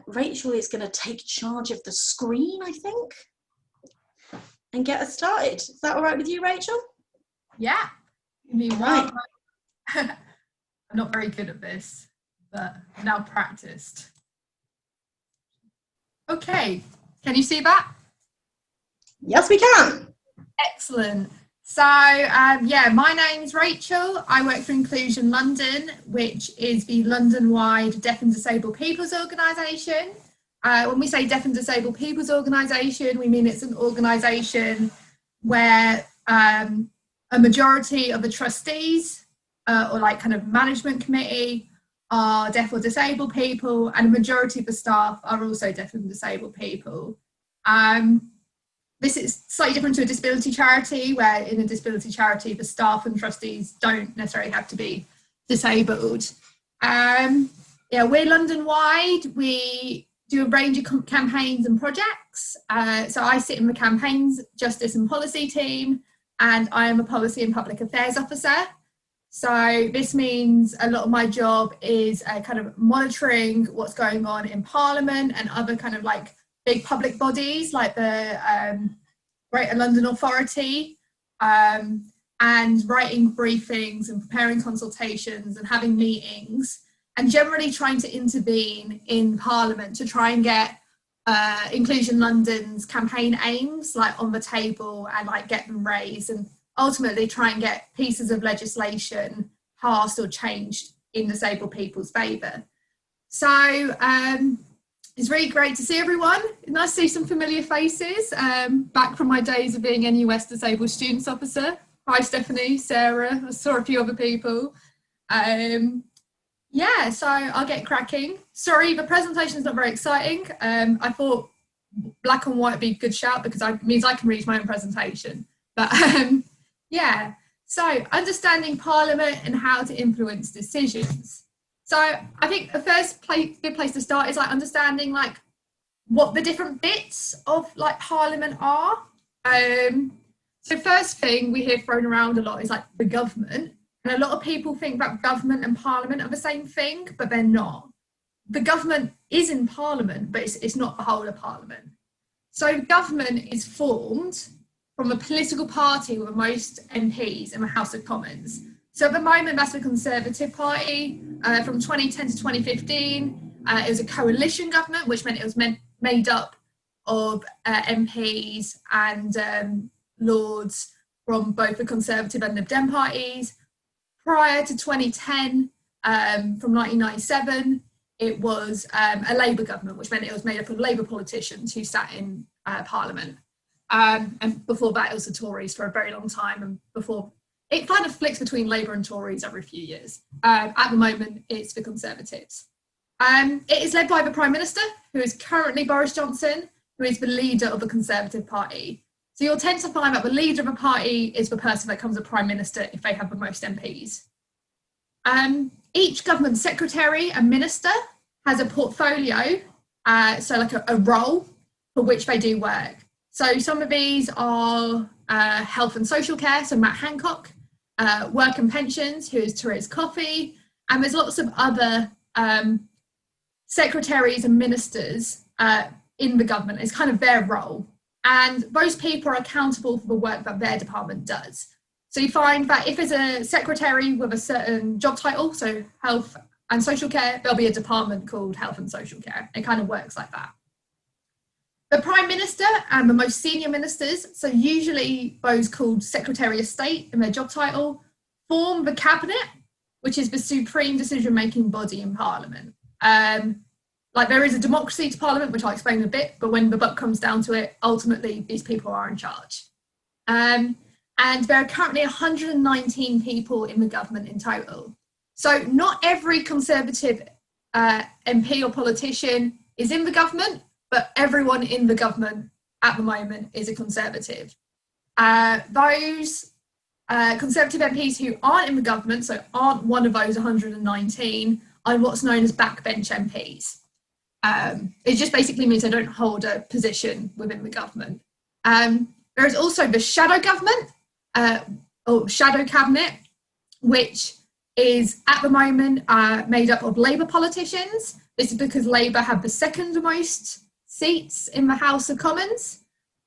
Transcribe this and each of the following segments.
Rachel is going to take charge of the screen, I think, and get us started. Is that all right with you, Rachel? Yeah. Right. I'm not very good at this, but now practiced. Okay, can you see that? Yes, we can. Excellent. So, yeah, my name's Rachel. I work for Inclusion London, which is the London-wide Deaf and Disabled People's Organisation. When we say Deaf and Disabled People's Organisation, we mean it's an organisation where a majority of the trustees or like kind of management committee are deaf or disabled people, and a majority of the staff are also deaf and disabled people. This is slightly different to a disability charity, where in a disability charity, the staff and trustees don't necessarily have to be disabled. Yeah, we're London-wide. We do a range of campaigns and projects. So I sit in the campaigns, justice and policy team, and I am a policy and public affairs officer. So this means a lot of my job is kind of monitoring what's going on in Parliament and other kind of like big public bodies like the Greater London Authority, and writing briefings and preparing consultations and having meetings, and generally trying to intervene in Parliament to try and get Inclusion London's campaign aims like on the table and like get them raised, and ultimately try and get pieces of legislation passed or changed in disabled people's favour. So it's really great to see everyone. Nice to see some familiar faces, back from my days of being NUS Disabled Students Officer. Hi Stephanie, Sarah, I saw a few other people. Yeah, so I'll get cracking. Sorry, the presentation's not very exciting. I thought black and white would be a good shout because it means I can read my own presentation. But yeah, so understanding Parliament and how to influence decisions. So I think the first good place to start is like understanding like what the different bits of like Parliament are. So first thing we hear thrown around a lot is like the government, and a lot of people think that government and Parliament are the same thing, but they're not. The government is in Parliament, but it's not the whole of Parliament. So government is formed from a political party with the most MPs in the House of Commons. So at the moment, that's the Conservative Party. From 2010 to 2015, it was a coalition government, which meant it was made up of MPs and Lords from both the Conservative and Lib Dem parties. Prior to 2010, from 1997, it was a Labour government, which meant it was made up of Labour politicians who sat in Parliament. And before that, it was the Tories for a very long time, and before it kind of flicks between Labour and Tories every few years. At the moment, it's the Conservatives. It is led by the Prime Minister, who is currently Boris Johnson, who is the leader of the Conservative Party. So you'll tend to find that the leader of a party is the person that becomes a Prime Minister if they have the most MPs. Each government secretary and minister has a portfolio, so like a role for which they do work. So some of these are health and social care, so Matt Hancock, work and pensions, who is Therese Coffey, and there's lots of other secretaries and ministers in the government. It's kind of their role, and those people are accountable for the work that their department does. So you find that if there's a secretary with a certain job title, so health and social care, there'll be a department called health and social care. It kind of works like that. The Prime Minister and the most senior ministers, so usually those called Secretary of State in their job title, form the Cabinet, which is the supreme decision-making body in Parliament. Like there is a democracy to Parliament, which I'll explain in a bit, but when the buck comes down to it, ultimately these people are in charge. And there are currently 119 people in the government in total. So not every Conservative MP or politician is in the government, but everyone in the government at the moment is a Conservative. Those Conservative MPs who aren't in the government, so aren't one of those 119, are what's known as backbench MPs. It just basically means they don't hold a position within the government. There is also the shadow government, or shadow cabinet, which is at the moment made up of Labour politicians. This is because Labour have the second most seats in the House of Commons.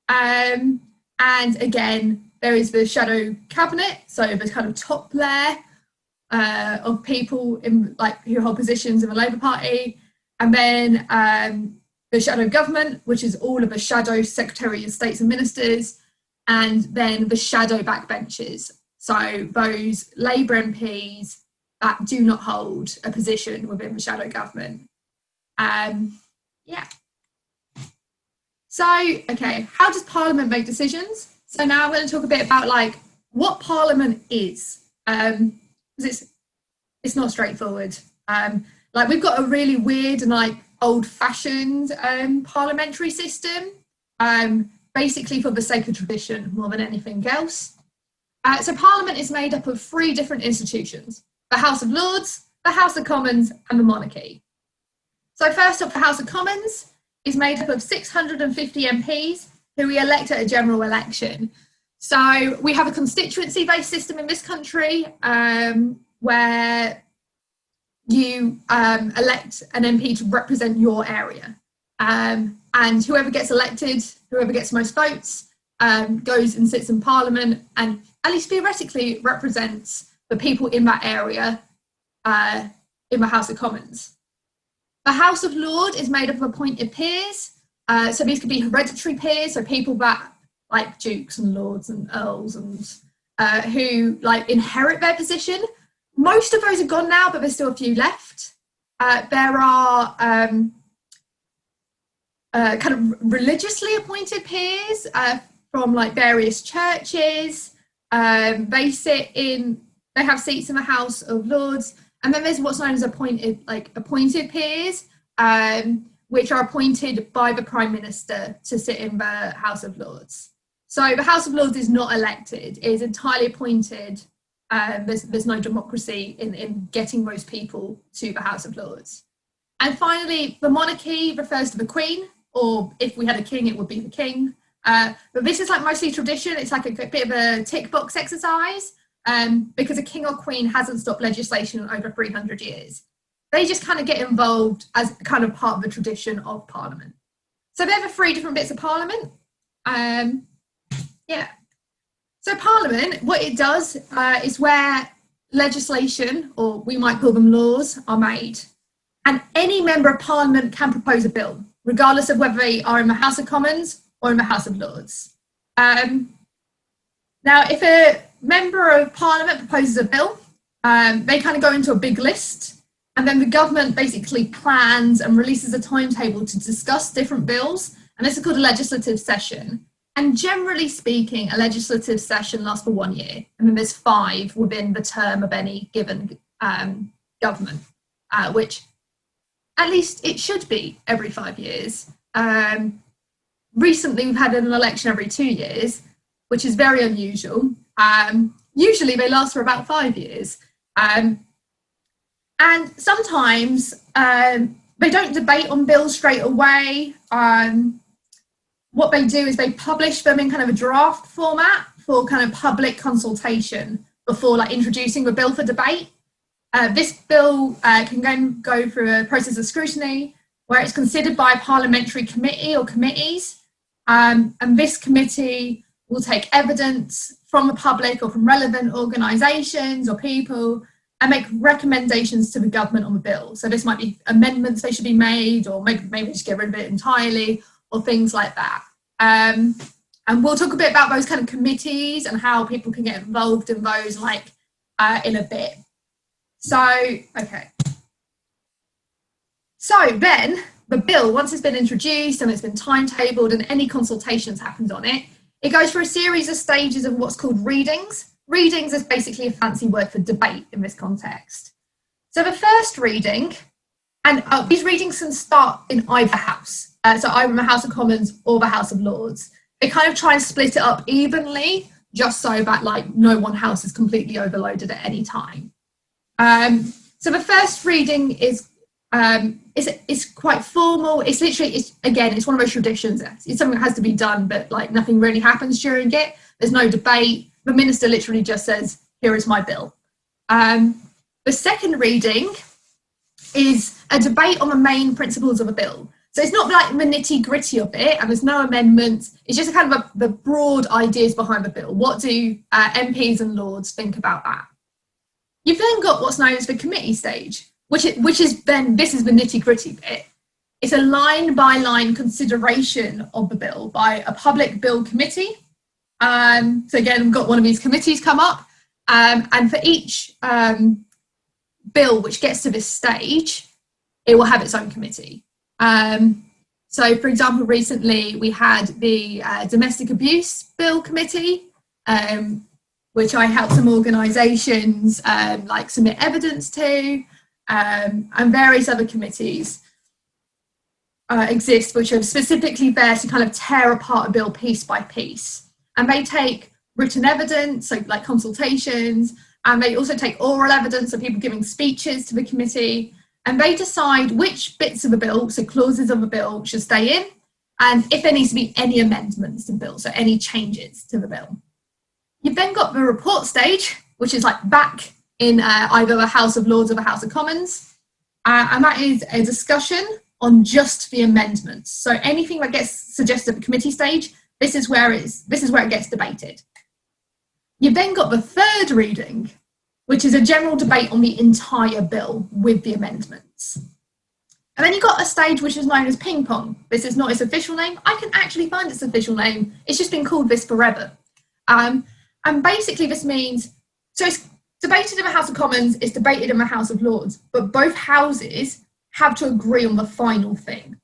And again, there is the shadow cabinet, so the kind of top layer of people in who hold positions in the Labour Party, and then the shadow government, which is all of the shadow Secretary of States and Ministers, and then the shadow backbenchers. So those Labour MPs that do not hold a position within the shadow government. Yeah. So, okay, how does Parliament make decisions? So now I'm going to talk a bit about what Parliament is. Because it's not straightforward. We've got a really weird and old-fashioned parliamentary system, basically for the sake of tradition more than anything else. So Parliament is made up of 3 different institutions: the House of Lords, the House of Commons, and the monarchy. So first up, the House of Commons is made up of 650 MPs who we elect at a general election. So we have a constituency-based system in this country where you elect an MP to represent your area. And whoever gets elected, whoever gets most votes, goes and sits in Parliament and, at least theoretically, represents the people in that area in the House of Commons. The House of Lords is made up of appointed peers. So these could be hereditary peers, so people that, like dukes and lords and earls, and who inherit their position. Most of those are gone now, but there's still a few left. There are kind of religiously appointed peers from various churches. They have seats in the House of Lords, and then there's what's known as appointed peers, which are appointed by the Prime Minister to sit in the House of Lords. So the House of Lords is not elected; it is entirely appointed. There's no democracy in getting those people to the House of Lords. And finally, the monarchy refers to the Queen, or if we had a king, it would be the King. But this is mostly tradition. It's a bit of a tick box exercise because a king or queen hasn't stopped legislation in over 300 years. They just kind of get involved as kind of part of the tradition of Parliament. So there are 3 different bits of Parliament. Yeah. So Parliament, what it does is where legislation, or we might call them laws, are made. And any member of Parliament can propose a bill, regardless of whether they are in the House of Commons or in the House of Lords. Now, if a member of Parliament proposes a bill, they kind of go into a big list, and then the government basically plans and releases a timetable to discuss different bills, and this is called a legislative session. And generally speaking, a legislative session lasts for 1 year, and then there's 5 within the term of any given government, which at least it should be every 5 years. Recently, we've had an election every 2 years, which is very unusual. Usually they last for about 5 years. And sometimes they don't debate on bills straight away. What they do is they publish them in kind of a draft format for kind of public consultation before introducing the bill for debate. This bill can go through a process of scrutiny where it's considered by a parliamentary committee or committees. And this committee will take evidence from the public or from relevant organisations or people and make recommendations to the government on the bill. So this might be amendments they should be made, or maybe just get rid of it entirely, or things like that. And we'll talk a bit about those kind of committees and how people can get involved in those in a bit. So, okay. So then the bill, once it's been introduced and it's been timetabled and any consultations happened on it, it goes through a series of stages of what's called readings. Readings is basically a fancy word for debate in this context. So the first reading, and these readings can start in either house. So either in the House of Commons or the House of Lords. They kind of try and split it up evenly, just so that no one house is completely overloaded at any time. So the first reading is quite formal. It's literally, it's one of those traditions. It's something that has to be done, but nothing really happens during it. There's no debate. The minister literally just says, "Here is my bill." The The second reading is a debate on the main principles of a bill. So it's not like the nitty gritty of it, and there's no amendments. It's just kind of the broad ideas behind the bill. What do MPs and Lords think about that? You've then got what's known as the committee stage, which is then, this is the nitty gritty bit. It's a line by line consideration of the bill by a public bill committee. So again, we've got one of these committees come up, and for each bill which gets to this stage, it will have its own committee. So for example, recently we had the domestic abuse bill committee, which I helped some organisations like submit evidence to, and various other committees exist, which are specifically there to kind of tear apart a bill piece by piece. And they take written evidence, so like consultations, and they also take oral evidence, so people giving speeches to the committee, and they decide which bits of the bill, so clauses of the bill, should stay in, and if there needs to be any amendments to the bill, so any changes to the bill. You've then got the report stage, which is like back in either the House of Lords or the House of Commons, and that is a discussion on just the amendments. So anything that gets suggested at the committee stage, this is where it gets debated. You've then got the third reading, which is a general debate on the entire bill with the amendments. And then you've got a stage which is known as ping pong. This is not its official name. I can actually find its official name. It's just been called this forever. And basically this means, so it's debated in the House of Commons, it's debated in the House of Lords, but both houses have to agree on the final thing.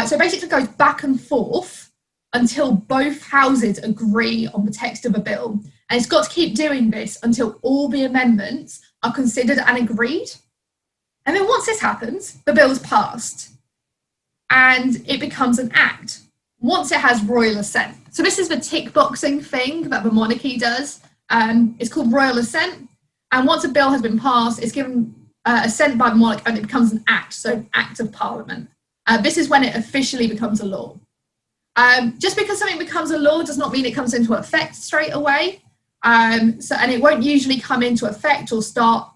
So basically it goes back and forth until both houses agree on the text of a bill. And it's got to keep doing this until all the amendments are considered and agreed. And then once this happens, the bill is passed and it becomes an act once it has royal assent. So this is the tick boxing thing that the monarchy does. It's called royal assent. And once a bill has been passed, it's given assent by the monarch and it becomes an act, so an act of parliament. This is when it officially becomes a law. Just because something becomes a law does not mean it comes into effect straight away. And it won't usually come into effect or start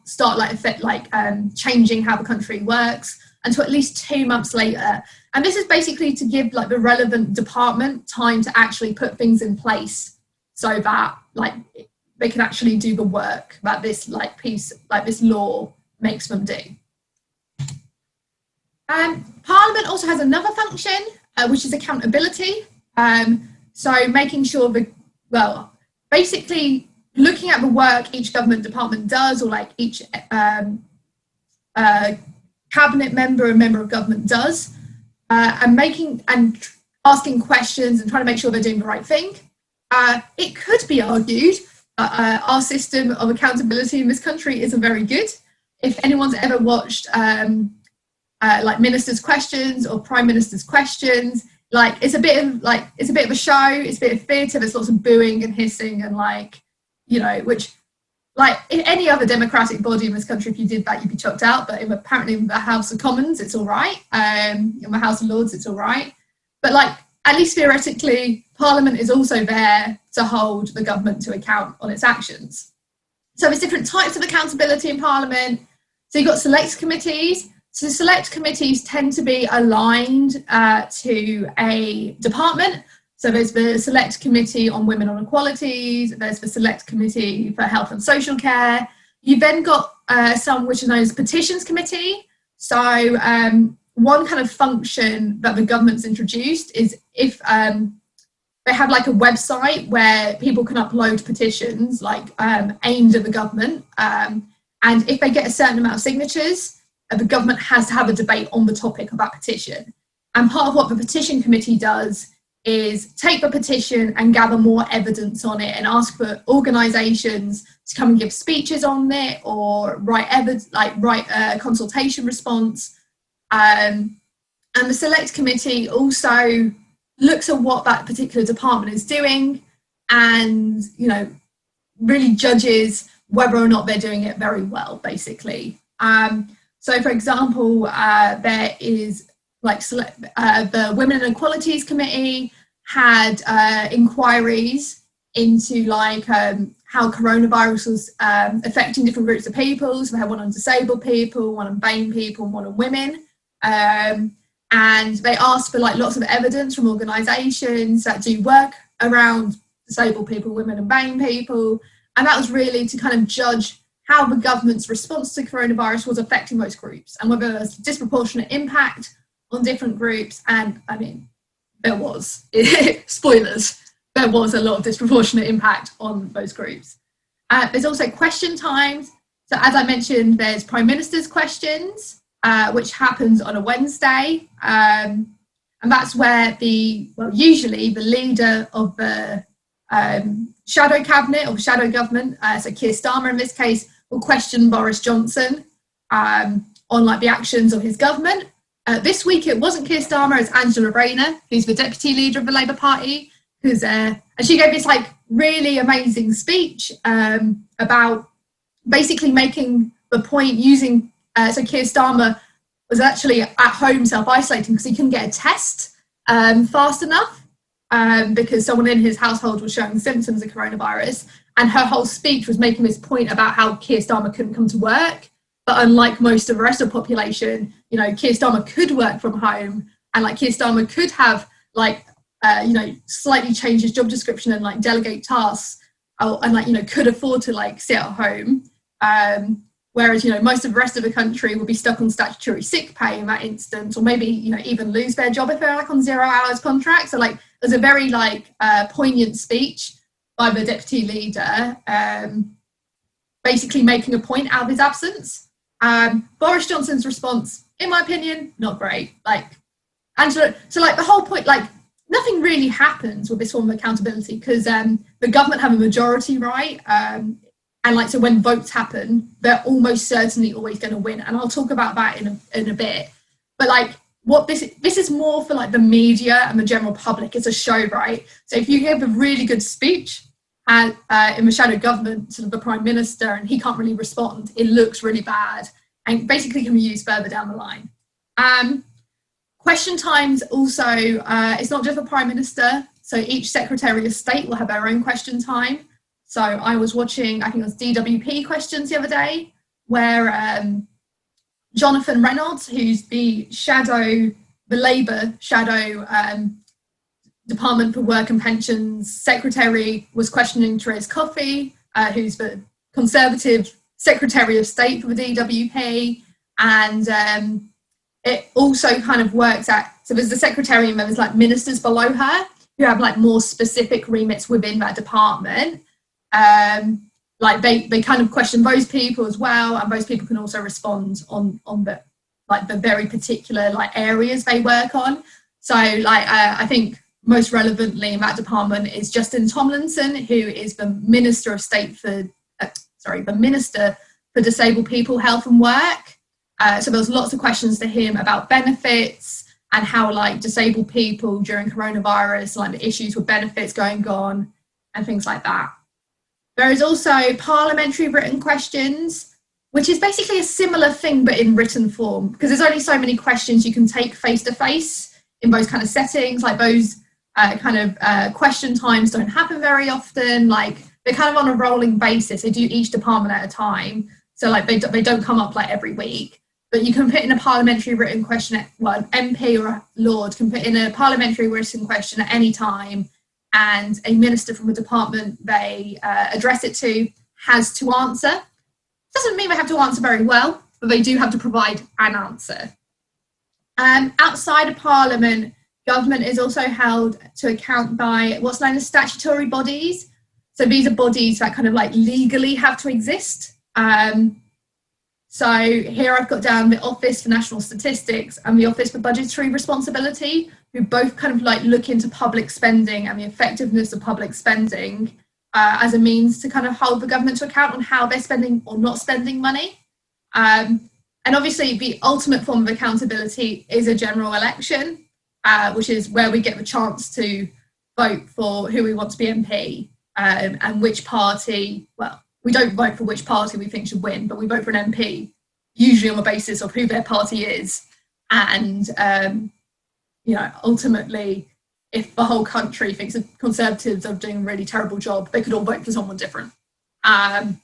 changing how the country works until at least 2 months later. And this is basically to give like the relevant department time to actually put things in place so that like they can actually do the work that this this law makes them do. Parliament also has another function, which is accountability. So making sure basically looking at the work each government department does, or like each cabinet member and member of government does, and asking questions and trying to make sure they're doing the right thing. It could be argued that our system of accountability in this country isn't very good. If anyone's ever watched like ministers' questions or prime minister's questions, like it's a bit of a show, it's a bit of theatre, there's lots of booing and hissing and which like in any other democratic body in this country, if you did that, you'd be chucked out. But apparently in the House of Commons, it's all right. In the House of Lords, it's all right. But at least theoretically, Parliament is also there to hold the government to account on its actions. So there's different types of accountability in Parliament. So you've got select committees. So select committees tend to be aligned to a department. So there's the Select Committee on Women on Equalities, there's the Select Committee for Health and Social Care. You've then got some which are known as Petitions Committee. So one kind of function that the government's introduced is if they have like a website where people can upload petitions aimed at the government. And if they get a certain amount of signatures, the government has to have a debate on the topic of that petition. And part of what the Petition Committee does is take the petition and gather more evidence on it and ask for organisations to come and give speeches on it or write a consultation response. And the Select Committee also looks at what that particular department is doing and, really judges whether or not they're doing it very well, basically. So, for example, there is the Women and Equalities Committee had inquiries into how coronavirus was affecting different groups of people. So they had one on disabled people, one on BAME people, and one on women. And they asked for like lots of evidence from organisations that do work around disabled people, women and BAME people. And that was really to kind of judge how the government's response to coronavirus was affecting most groups and whether there's disproportionate impact on different groups. And I mean, there was, spoilers, there was a lot of disproportionate impact on those groups. There's also question times. So as I mentioned, there's Prime Minister's questions, which happens on a Wednesday. And that's where usually the leader of the shadow cabinet or shadow government, so Keir Starmer in this case, will question Boris Johnson on like the actions of his government. This week it wasn't Keir Starmer, it's Angela Rayner, who's the deputy leader of the Labour Party, and she gave this like really amazing speech about basically making the point using, so Keir Starmer was actually at home self-isolating because he couldn't get a test fast enough because someone in his household was showing symptoms of coronavirus. And her whole speech was making this point about how Keir Starmer couldn't come to work. But unlike most of the rest of the population, you know, Keir Starmer could work from home, and like Keir Starmer could have like, you know, slightly change his job description and like delegate tasks, and like, you know, could afford to like sit at home. Whereas, you know, most of the rest of the country will be stuck on statutory sick pay in that instance, or maybe, you know, even lose their job if they're like on 0 hours contract. So like, there's a very like poignant speech by the deputy leader, basically making a point out of his absence. Boris Johnson's response, in my opinion, not great. Like, Angela, so like the whole point, like nothing really happens with this form of accountability because the government have a majority right. And like, so when votes happen, they're almost certainly always going to win. And I'll talk about that in a bit. But like, what this is more for like the media and the general public. It's a show, right? So if you give a really good speech in the shadow government, sort of the Prime Minister, and he can't really respond, it looks really bad and basically can be used further down the line. Question times also, it's not just the Prime Minister. So each Secretary of State will have their own question time. So I was watching, I think it was DWP questions the other day, where Jonathan Reynolds, who's the Labour shadow Department for Work and Pensions Secretary, was questioning Therese Coffey, who's the Conservative Secretary of State for the DWP. And it also kind of works out, so there's the Secretary and then there's like ministers below her who have like more specific remits within that department. Like they kind of question those people as well, and those people can also respond on the like the very particular like areas they work on. So like I think most relevantly in that department is Justin Tomlinson, who is the Minister of State for the Minister for Disabled People, Health and Work. So there was lots of questions to him about benefits and how like disabled people during coronavirus, like the issues with benefits going on and things like that. There is also parliamentary written questions, which is basically a similar thing but in written form, because there's only so many questions you can take face to face in those kind of settings. Like those question times don't happen very often. Like they're kind of on a rolling basis. They do each department at a time. So like they don't come up like every week. But you can put in a parliamentary written question, an MP or a Lord can put in a parliamentary written question at any time, and a minister from the department they address it to has to answer. Doesn't mean they have to answer very well, but they do have to provide an answer. Outside of Parliament, government is also held to account by what's known as statutory bodies. So these are bodies that kind of like legally have to exist. So here I've got down the Office for National Statistics and the Office for Budgetary Responsibility, who both kind of like look into public spending and the effectiveness of public spending as a means to kind of hold the government to account on how they're spending or not spending money. And obviously the ultimate form of accountability is a general election, which is where we get the chance to vote for who we want to be MP and which party, well, we don't vote for which party we think should win, but we vote for an MP, usually on the basis of who their party is. And, ultimately, if the whole country thinks the Conservatives are doing a really terrible job, they could all vote for someone different. and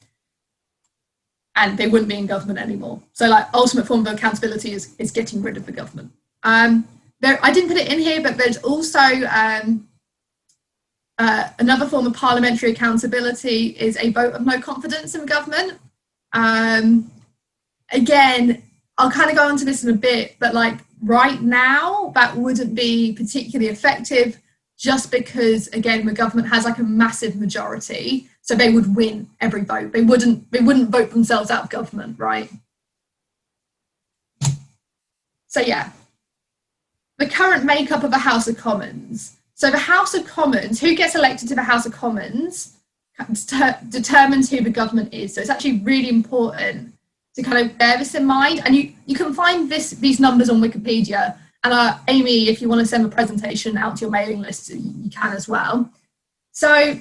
they wouldn't be in government anymore. So like ultimate form of accountability is getting rid of the government. I didn't put it in here, but there's also another form of parliamentary accountability is a vote of no confidence in government. Again, I'll kind of go into this in a bit, but like right now, that wouldn't be particularly effective just because, again, the government has like a massive majority, so they would win every vote. They wouldn't vote themselves out of government, right? So yeah, the current makeup of the House of Commons. So the House of Commons, who gets elected to the House of Commons determines who the government is. So it's actually really important to kind of bear this in mind. And you can find these numbers on Wikipedia. And Amy, if you want to send a presentation out to your mailing list, you can as well. So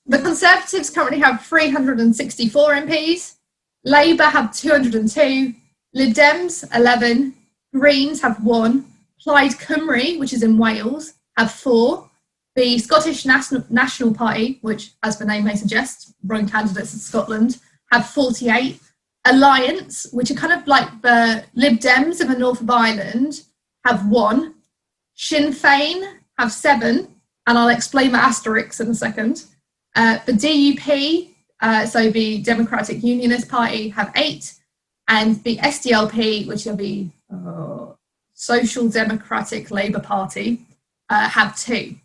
the Conservatives currently have 364 MPs. Labour have 202. Lib Dems, 11. Greens have 1. Plaid Cymru, which is in Wales, have 4. The Scottish National Party, which, as the name may suggest, run candidates in Scotland, have 48. Alliance, which are kind of like the Lib Dems in the north of Ireland, have 1. Sinn Féin have 7, and I'll explain the asterisks in a second. The DUP, so the Democratic Unionist Party, have 8, and the SDLP, which are the Social Democratic Labour Party, have 2.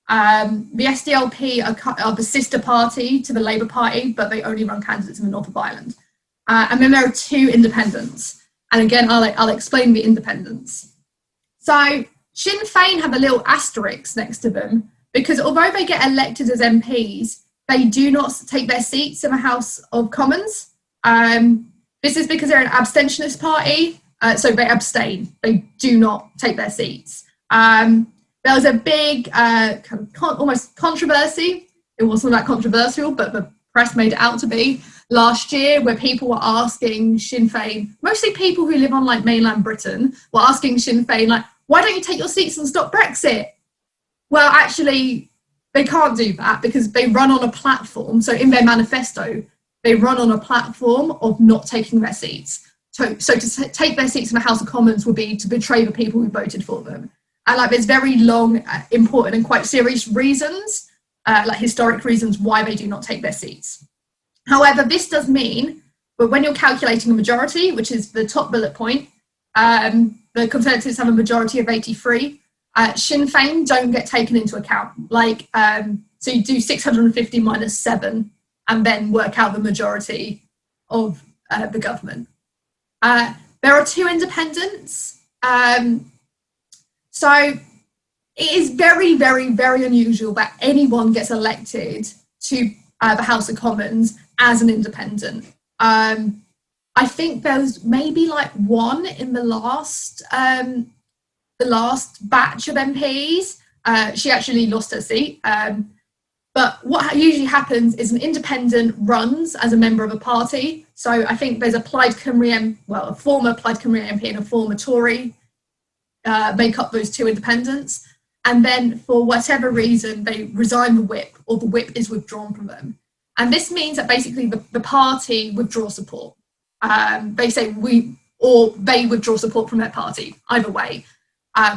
The SDLP are the sister party to the Labour Party, but they only run candidates in the north of Ireland. And then there are 2 independents. And again, I'll explain the independents. So Sinn Féin have a little asterisk next to them because although they get elected as MPs, they do not take their seats in the House of Commons. This is because they're an abstentionist party, so they abstain. They do not take their seats. There was a big almost controversy. It wasn't that controversial, but the press made it out to be last year, where people were asking Sinn Féin, mostly people who live on like mainland Britain, were asking Sinn Féin, like, why don't you take your seats and stop Brexit? Well, actually, they can't do that because they run on a platform. So in their manifesto, they run on a platform of not taking their seats. So to take their seats in the House of Commons would be to betray the people who voted for them. And like, there's very long, important and quite serious reasons, like historic reasons why they do not take their seats. However, this does mean that when you're calculating a majority, which is the top bullet point, the Conservatives have a majority of 83. Sinn Féin don't get taken into account. Like, so you do 650 minus 7 and then work out the majority of the government. There are 2 independents. So it is very, very, very unusual that anyone gets elected to the House of Commons as an independent. I think there was maybe like 1 in the last batch of MPs. She actually lost her seat. But what usually happens is an independent runs as a member of a party. So I think there's a Plaid Cymru, a former Plaid Cymru MP and a former Tory make up those 2 independents. And then for whatever reason, they resign the whip or the whip is withdrawn from them. And this means that basically the party withdraws support. They say they withdraw support from their party, either way.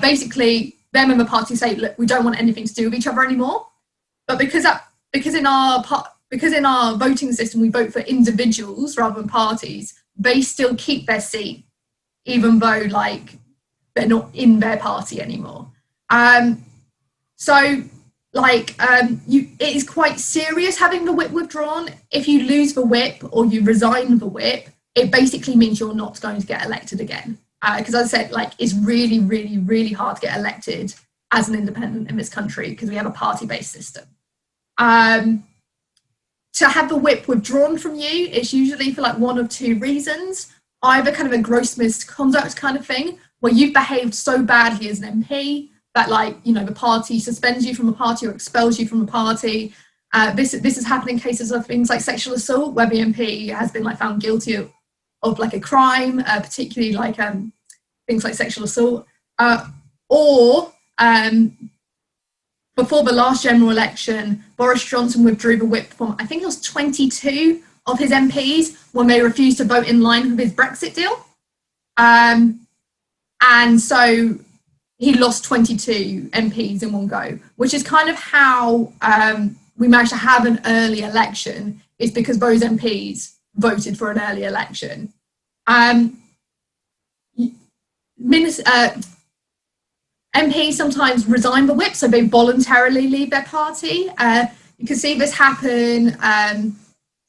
Basically, them and the party say, look, we don't want anything to do with each other anymore. But because in our voting system, we vote for individuals rather than parties, they still keep their seat, even though like they're not in their party anymore. It is quite serious having the whip withdrawn. If you lose the whip or you resign the whip, it basically means you're not going to get elected again. Because as I said, like, it's really, really, really hard to get elected as an independent in this country because we have a party-based system. To have the whip withdrawn from you, it's usually for like 1 of 2 reasons. Either kind of a gross misconduct kind of thing, where you've behaved so badly as an MP that, like, you know, the party suspends you from a party or expels you from a party. This has happened in cases of things like sexual assault, where the MP has been like found guilty of like a crime, particularly like things like sexual assault, or before the last general election, Boris Johnson withdrew the whip from, I think it was 22 of his MPs when they refused to vote in line with his Brexit deal. And so he lost 22 MPs in one go, which is kind of how we managed to have an early election, is because those MPs voted for an early election. MPs sometimes resign the whip, so they voluntarily leave their party. You can see this happen.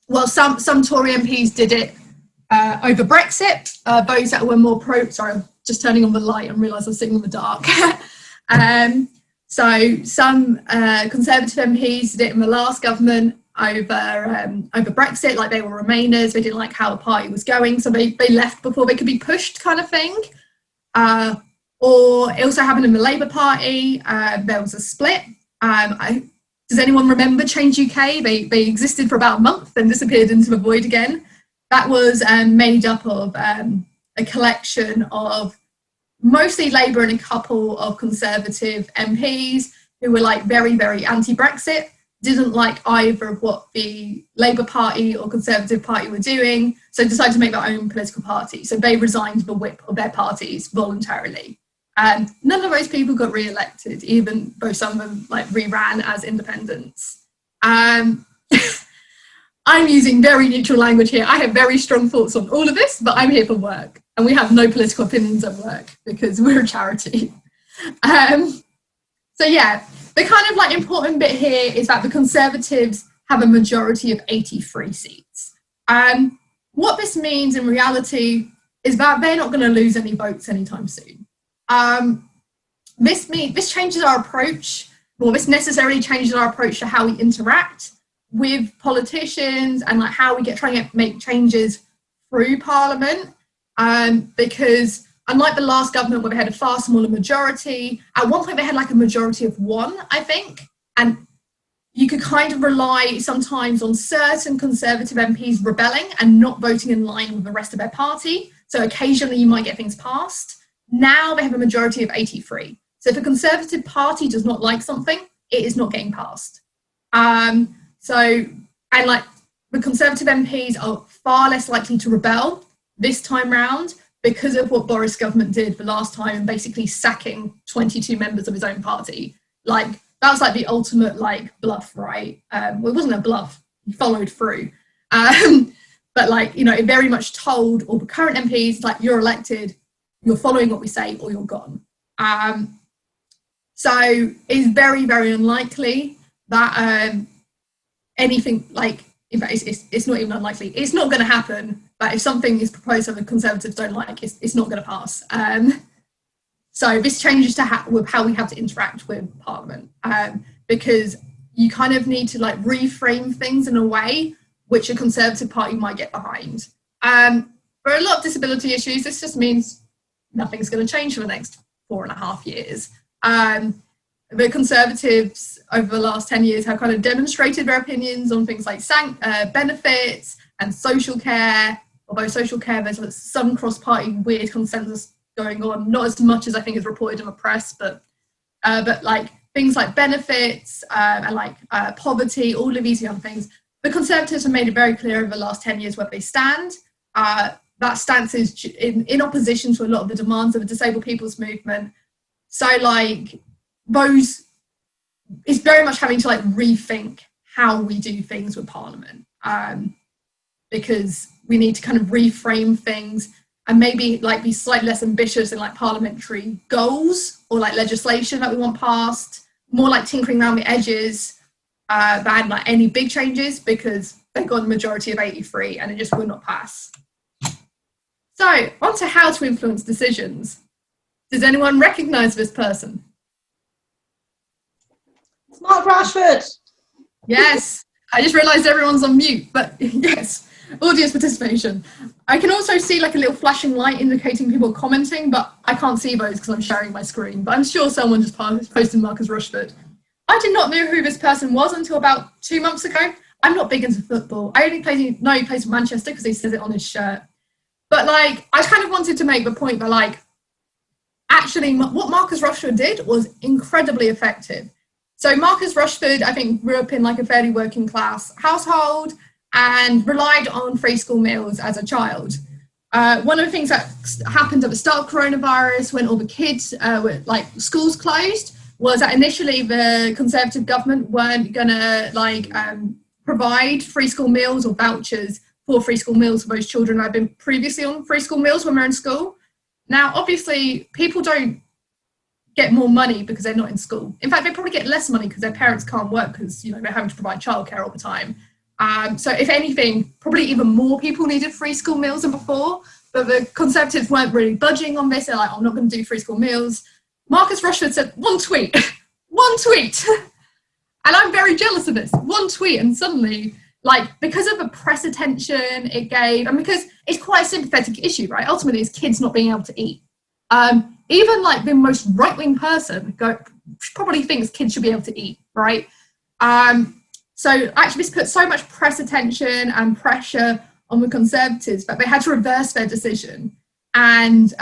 Well, some Tory MPs did it over Brexit. Those that were more sorry, I'm just turning on the light and realise I'm sitting in the dark. So some Conservative MPs did it in the last government over Brexit, like they were Remainers. They didn't like how the party was going, so they left before they could be pushed, kind of thing. Or it also happened in the Labour Party. There was a split. Does anyone remember Change UK? They existed for about a month, then disappeared into the void again. That was made up of a collection of mostly Labour and a couple of Conservative MPs who were like very, very anti-Brexit, didn't like either of what the Labour Party or Conservative Party were doing, so decided to make their own political party. So they resigned the whip of their parties voluntarily. None of those people got re-elected, even though some of them like re-ran as independents. I'm using very neutral language here. I have very strong thoughts on all of this, but I'm here for work, and we have no political opinions at work because we're a charity. So yeah, the kind of like important bit here is that the Conservatives have a majority of 83 seats. What this means in reality is that they're not going to lose any votes anytime soon. This changes our approach, well, this necessarily changes our approach to how we interact with politicians and like how we try and make changes through Parliament. Because unlike the last government where they had a far smaller majority, at one point they had like a majority of 1, I think, and you could kind of rely sometimes on certain Conservative MPs rebelling and not voting in line with the rest of their party. So occasionally you might get things passed. Now they have a majority of 83. So if a Conservative Party does not like something, it is not getting passed. And like the Conservative MPs are far less likely to rebel this time round because of what Boris' government did the last time, basically sacking 22 members of his own party. Like, that was like the ultimate like bluff, right? Well, it wasn't a bluff, he followed through. But like, you know, it very much told all the current MPs, like, you're elected, you're following what we say, or you're gone. So it's very, very unlikely that anything like, in fact, it's not even unlikely. It's not going to happen. But if something is proposed that the Conservatives don't like, it's not going to pass. So this changes to with how we have to interact with Parliament, because you kind of need to like reframe things in a way which a Conservative Party might get behind. For a lot of disability issues, this just means nothing's going to change for the next 4.5 years. The Conservatives over the last 10 years have kind of demonstrated their opinions on things like benefits and social care, although social care, there's some cross-party weird consensus going on, not as much as I think is reported in the press, but like things like benefits and like poverty, all of these young things. The Conservatives have made it very clear over the last 10 years where they stand. That stance is in opposition to a lot of the demands of the disabled people's movement. So like those, it's very much having to like rethink how we do things with Parliament, because we need to kind of reframe things and maybe like be slightly less ambitious in like parliamentary goals or like legislation that we want passed, more like tinkering around the edges than like any big changes, because they've got a majority of 83 and it just will not pass. So on to how to influence decisions. Does anyone recognise this person? It's Mark Rashford. Yes, I just realised everyone's on mute, but yes, audience participation. I can also see like a little flashing light indicating people are commenting, but I can't see those because I'm sharing my screen, but I'm sure someone just posted Marcus Rashford. I did not know who this person was until about 2 months ago. I'm not big into football. I only know he plays for Manchester because he says it on his shirt. But like, I kind of wanted to make the point that like, actually what Marcus Rashford did was incredibly effective. So Marcus Rushford, I think, grew up in like a fairly working class household and relied on free school meals as a child. One of the things that happened at the start of coronavirus, when all the kids were like schools closed, was that initially the Conservative government weren't gonna provide free school meals or vouchers for free school meals for those children who had been previously on free school meals when they're in school. Now, obviously, people don't get more money because they're not in school. In fact, they probably get less money because their parents can't work because, you know, they're having to provide childcare all the time. So if anything, probably even more people needed free school meals than before, but the Conservatives weren't really budging on this. They're like, I'm not going to do free school meals. Marcus Rushford said one tweet, one tweet. And I'm very jealous of this. One tweet, and suddenly, like, because of the press attention it gave, and because it's quite a sympathetic issue, right? Ultimately, it's kids not being able to eat. Even like the most right-wing person probably thinks kids should be able to eat, right? So actually this put so much press attention and pressure on the Conservatives that they had to reverse their decision and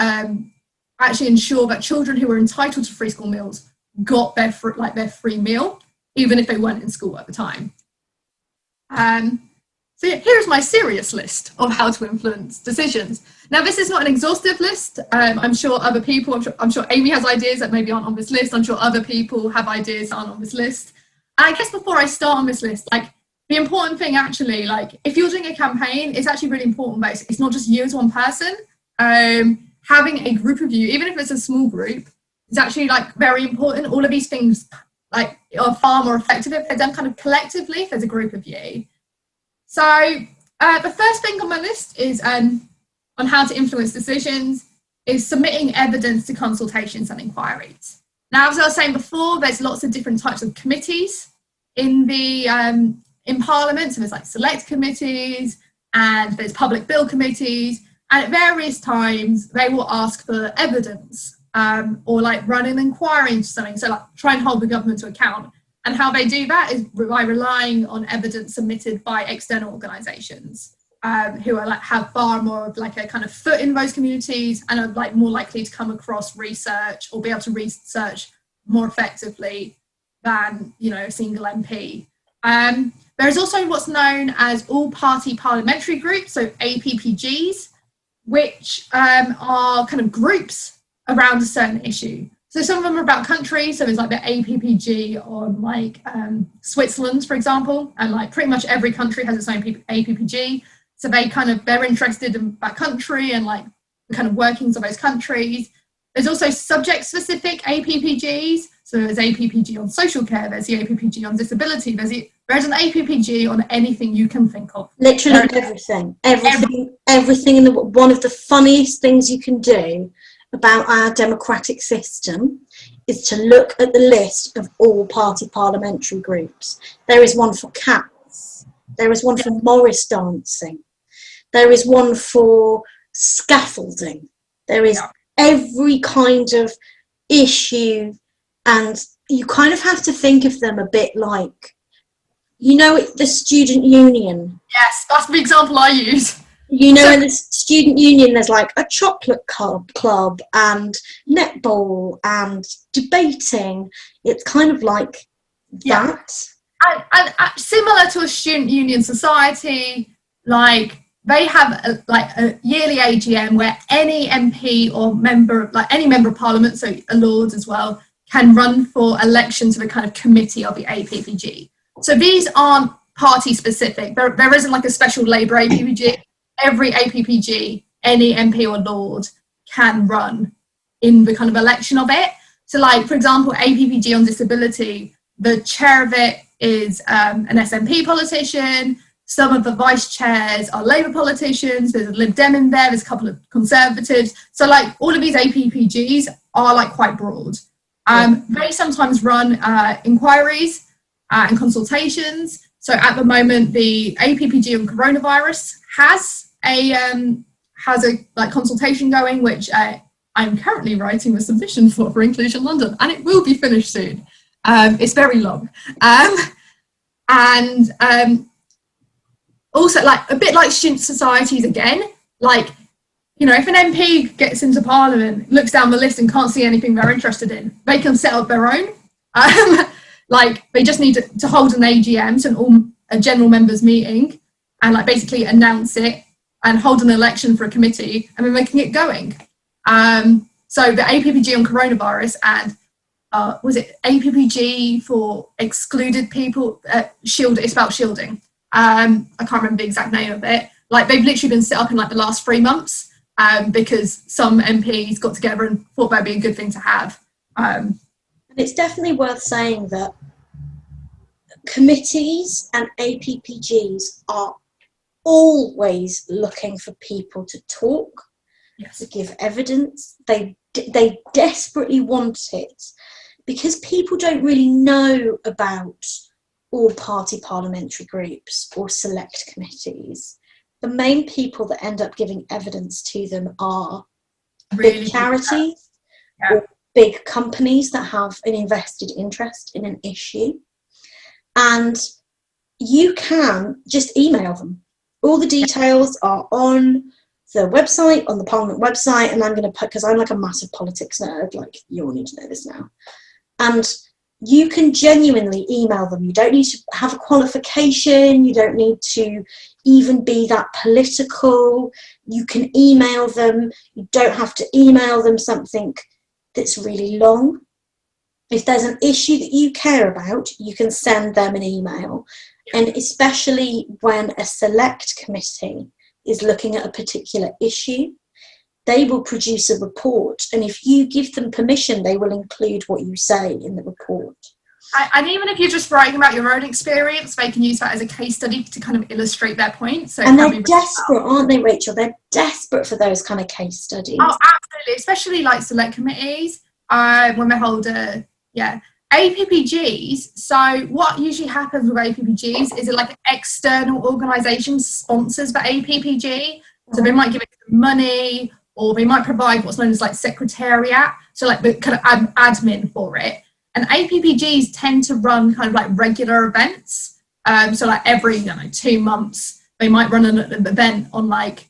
actually ensure that children who were entitled to free school meals got their free meal, even if they weren't in school at the time. So yeah, here's my serious list of how to influence decisions. Now, this is not an exhaustive list. I'm sure other people, I'm sure Amy has ideas that maybe aren't on this list. I'm sure other people have ideas that aren't on this list. And I guess before I start on this list, like, the important thing actually, like, if you're doing a campaign, it's actually really important that it's not just you as one person. Having a group of you, even if it's a small group, is actually like very important. All of these things like are far more effective if they're done kind of collectively, if there's a group of you. So the first thing on my list is on how to influence decisions is submitting evidence to consultations and inquiries. Now, as I was saying before, there's lots of different types of committees in Parliament. So there's like select committees and there's public bill committees. And at various times, they will ask for evidence or like run an inquiry into something. So like try and hold the government to account. And how they do that is by relying on evidence submitted by external organisations who are like have far more of like a kind of foot in those communities and are like more likely to come across research or be able to research more effectively than, you know, a single MP. There is also what's known as all-party parliamentary groups, so APPGs, which are kind of groups around a certain issue. So some of them are about countries, so there's like the APPG on like Switzerland, for example, and like pretty much every country has its own APPG. So they're interested in that country and like the kind of workings of those countries. There's also subject-specific APPGs. So there's APPG on social care, there's the APPG on disability, there's an APPG on anything you can think of. Literally everything. One of the funniest things you can do about our democratic system is to look at the list of all-party parliamentary groups. There is one for cats. There is one for Morris dancing. There is one for scaffolding. There is every kind of issue, and you kind of have to think of them a bit like, you know, the student union. Yes, that's the example I use. You know, in the student union, there's like a chocolate club and netball and debating. It's kind of like that. And similar to a student union society, like they have a yearly AGM where any MP or member, like any member of parliament, so a Lord as well, can run for election to the kind of committee of the APPG. So these aren't party specific. There isn't like a special Labour APPG. Every APPG, any MP or Lord can run in the kind of election of it. So like, for example, APPG on disability, the chair of it is an SNP politician. Some of the vice chairs are Labour politicians. There's a Lib Dem in there. There's a couple of Conservatives. So like all of these APPGs are like quite broad. They sometimes run inquiries and consultations. So at the moment, the APPG on coronavirus has a like consultation going, which I'm currently writing the submission for Inclusion London, and it will be finished soon. It's very long. Also, like a bit like student societies again, like, you know, if an MP gets into Parliament, looks down the list and can't see anything they're interested in, they can set up their own. Like, they just need to hold an AGM, so a general members meeting, and like basically announce it and hold an election for a committee, and then they can get going. So the APPG on coronavirus and was it APPG for excluded people? It's about shielding. I can't remember the exact name of it. Like, they've literally been set up in like the last 3 months because some MPs got together and thought that'd be a good thing to have. And it's definitely worth saying that committees and APPGs are always looking for people to talk, yes, to give evidence. They desperately want it because people don't really know about all-party parliamentary groups or select committees. The main people that end up giving evidence to them are really big charities, yeah, or big companies that have an invested interest in an issue. And you can just email them. All the details are on the website, on the Parliament website, and I'm going to put, because I'm like a massive politics nerd, like you all need to know this now. And you can genuinely email them. You don't need to have a qualification. You don't need to even be that political. You can email them. You don't have to email them something that's really long. If there's an issue that you care about, you can send them an email. And especially when a select committee is looking at a particular issue, they will produce a report. And if you give them permission, they will include what you say in the report. And even if you're just writing about your own experience, they can use that as a case study to kind of illustrate their point. So and they're desperate, aren't they, Rachel? They're desperate for those kind of case studies. Oh, absolutely. Especially like select committees when they hold APPGs. So what usually happens with APPGs is it like an external organisation sponsors the APPG. So they might give it some money, or they might provide what's known as like secretariat, so like the kind of admin for it. And APPGs tend to run kind of like regular events. So like every 2 months, they might run an event on like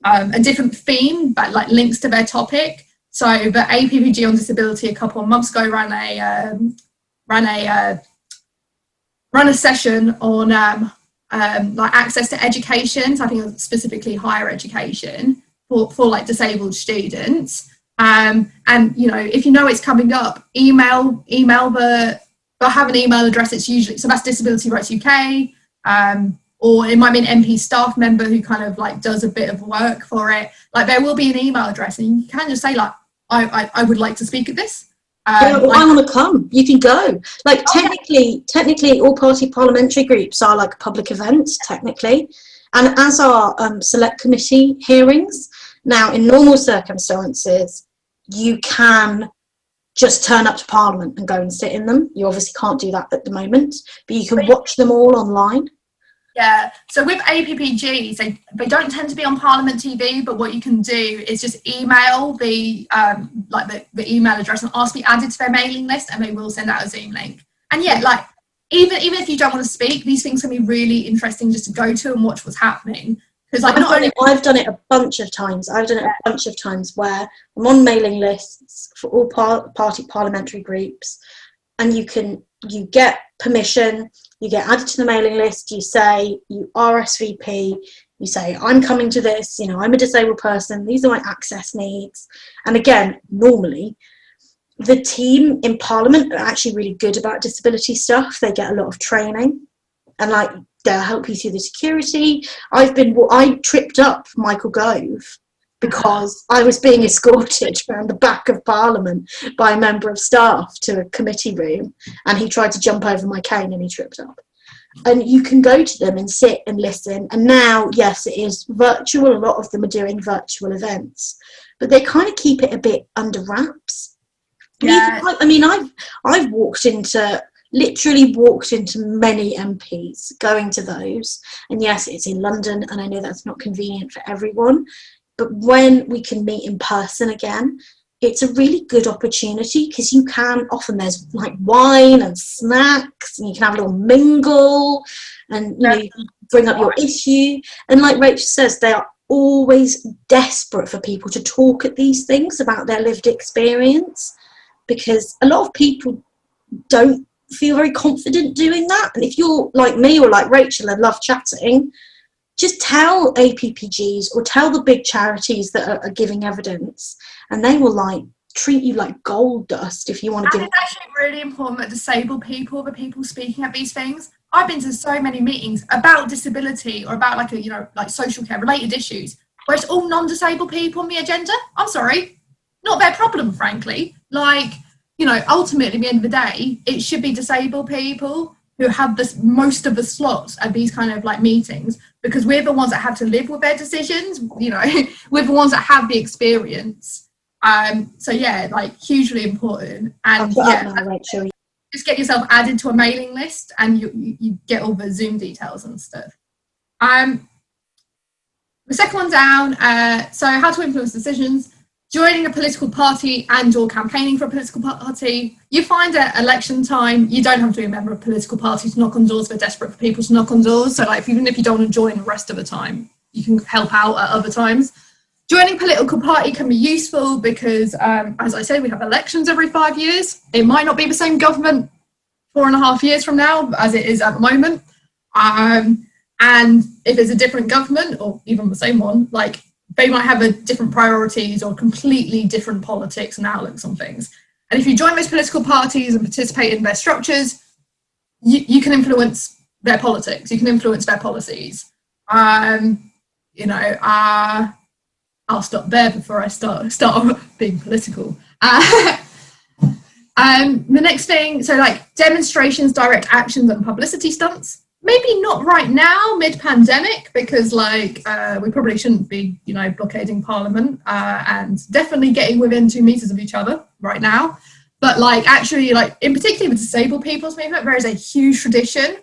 a different theme, but like links to their topic. So the APPG on disability a couple of months ago ran a session on like access to education. So I think it was specifically higher education for like disabled students. And if you know it's coming up, email they'll have an email address. It's usually, so that's Disability Rights UK, or it might be an MP staff member who kind of like does a bit of work for it. Like, there will be an email address, and you can just say like, I would like to speak at this. I want to come. You can go. Like, technically, all party parliamentary groups are like public events, technically, and as are select committee hearings. Now, in normal circumstances, you can just turn up to Parliament and go and sit in them. You obviously can't do that at the moment, but you can watch them all online. Yeah, so with APPGs, they don't tend to be on Parliament TV, but what you can do is just email the email address and ask to be added to their mailing list, and they will send out a Zoom link. And yeah, like even if you don't want to speak, these things can be really interesting just to go to and watch what's happening. Because like I've done it a bunch of times. I've done it a bunch of times where I'm on mailing lists for all party parliamentary groups, and you get permission. You get added to the mailing list, you say you RSVP, you say, I'm coming to this, I'm a disabled person, these are my access needs. And again, normally, the team in Parliament are actually really good about disability stuff. They get a lot of training, and like, they'll help you through the security. I tripped up Michael Gove because I was being escorted around the back of Parliament by a member of staff to a committee room, and he tried to jump over my cane and he tripped up. And you can go to them and sit and listen. And now, yes, it is virtual. A lot of them are doing virtual events, but they kind of keep it a bit under wraps. Yeah. I've literally walked into many MPs going to those. And yes, it's in London, and I know that's not convenient for everyone. But when we can meet in person again, it's a really good opportunity, because there's like wine and snacks, and you can have a little mingle, and you can bring up your issue. And like Rachel says, they are always desperate for people to talk at these things about their lived experience, because a lot of people don't feel very confident doing that. And if you're like me or like Rachel and love chatting, just tell APPGs or tell the big charities that are giving evidence, and they will like treat you like gold dust if you want to give. It's actually really important that disabled people, the people speaking at these things. I've been to so many meetings about disability or about like social care related issues where it's all non-disabled people on the agenda. I'm sorry, not their problem, frankly. Like, ultimately, at the end of the day, it should be disabled people who have most of the slots at these kind of like meetings, because we're the ones that have to live with their decisions. We're the ones that have the experience. So yeah, like hugely important. And just get yourself added to a mailing list, and you get all the Zoom details and stuff. The second one down. So how to influence decisions. Joining a political party and or campaigning for a political party. You find at election time, you don't have to be a member of a political party to knock on doors. They're desperate for people to knock on doors. So like, even if you don't want to join the rest of the time, you can help out at other times. Joining a political party can be useful because, as I said, we have elections every 5 years. It might not be the same government 4.5 years from now as it is at the moment. And if it's a different government or even the same one, like, they might have a different priorities or completely different politics and outlooks on things. And if you join those political parties and participate in their structures, you can influence their politics. You can influence their policies. I'll stop there before I start being political. The next thing, so like demonstrations, direct actions and publicity stunts. Maybe not right now, mid-pandemic, because like we probably shouldn't be, blockading Parliament and definitely getting within 2 meters of each other right now. But like actually, like in particular with disabled people's movement, there is a huge tradition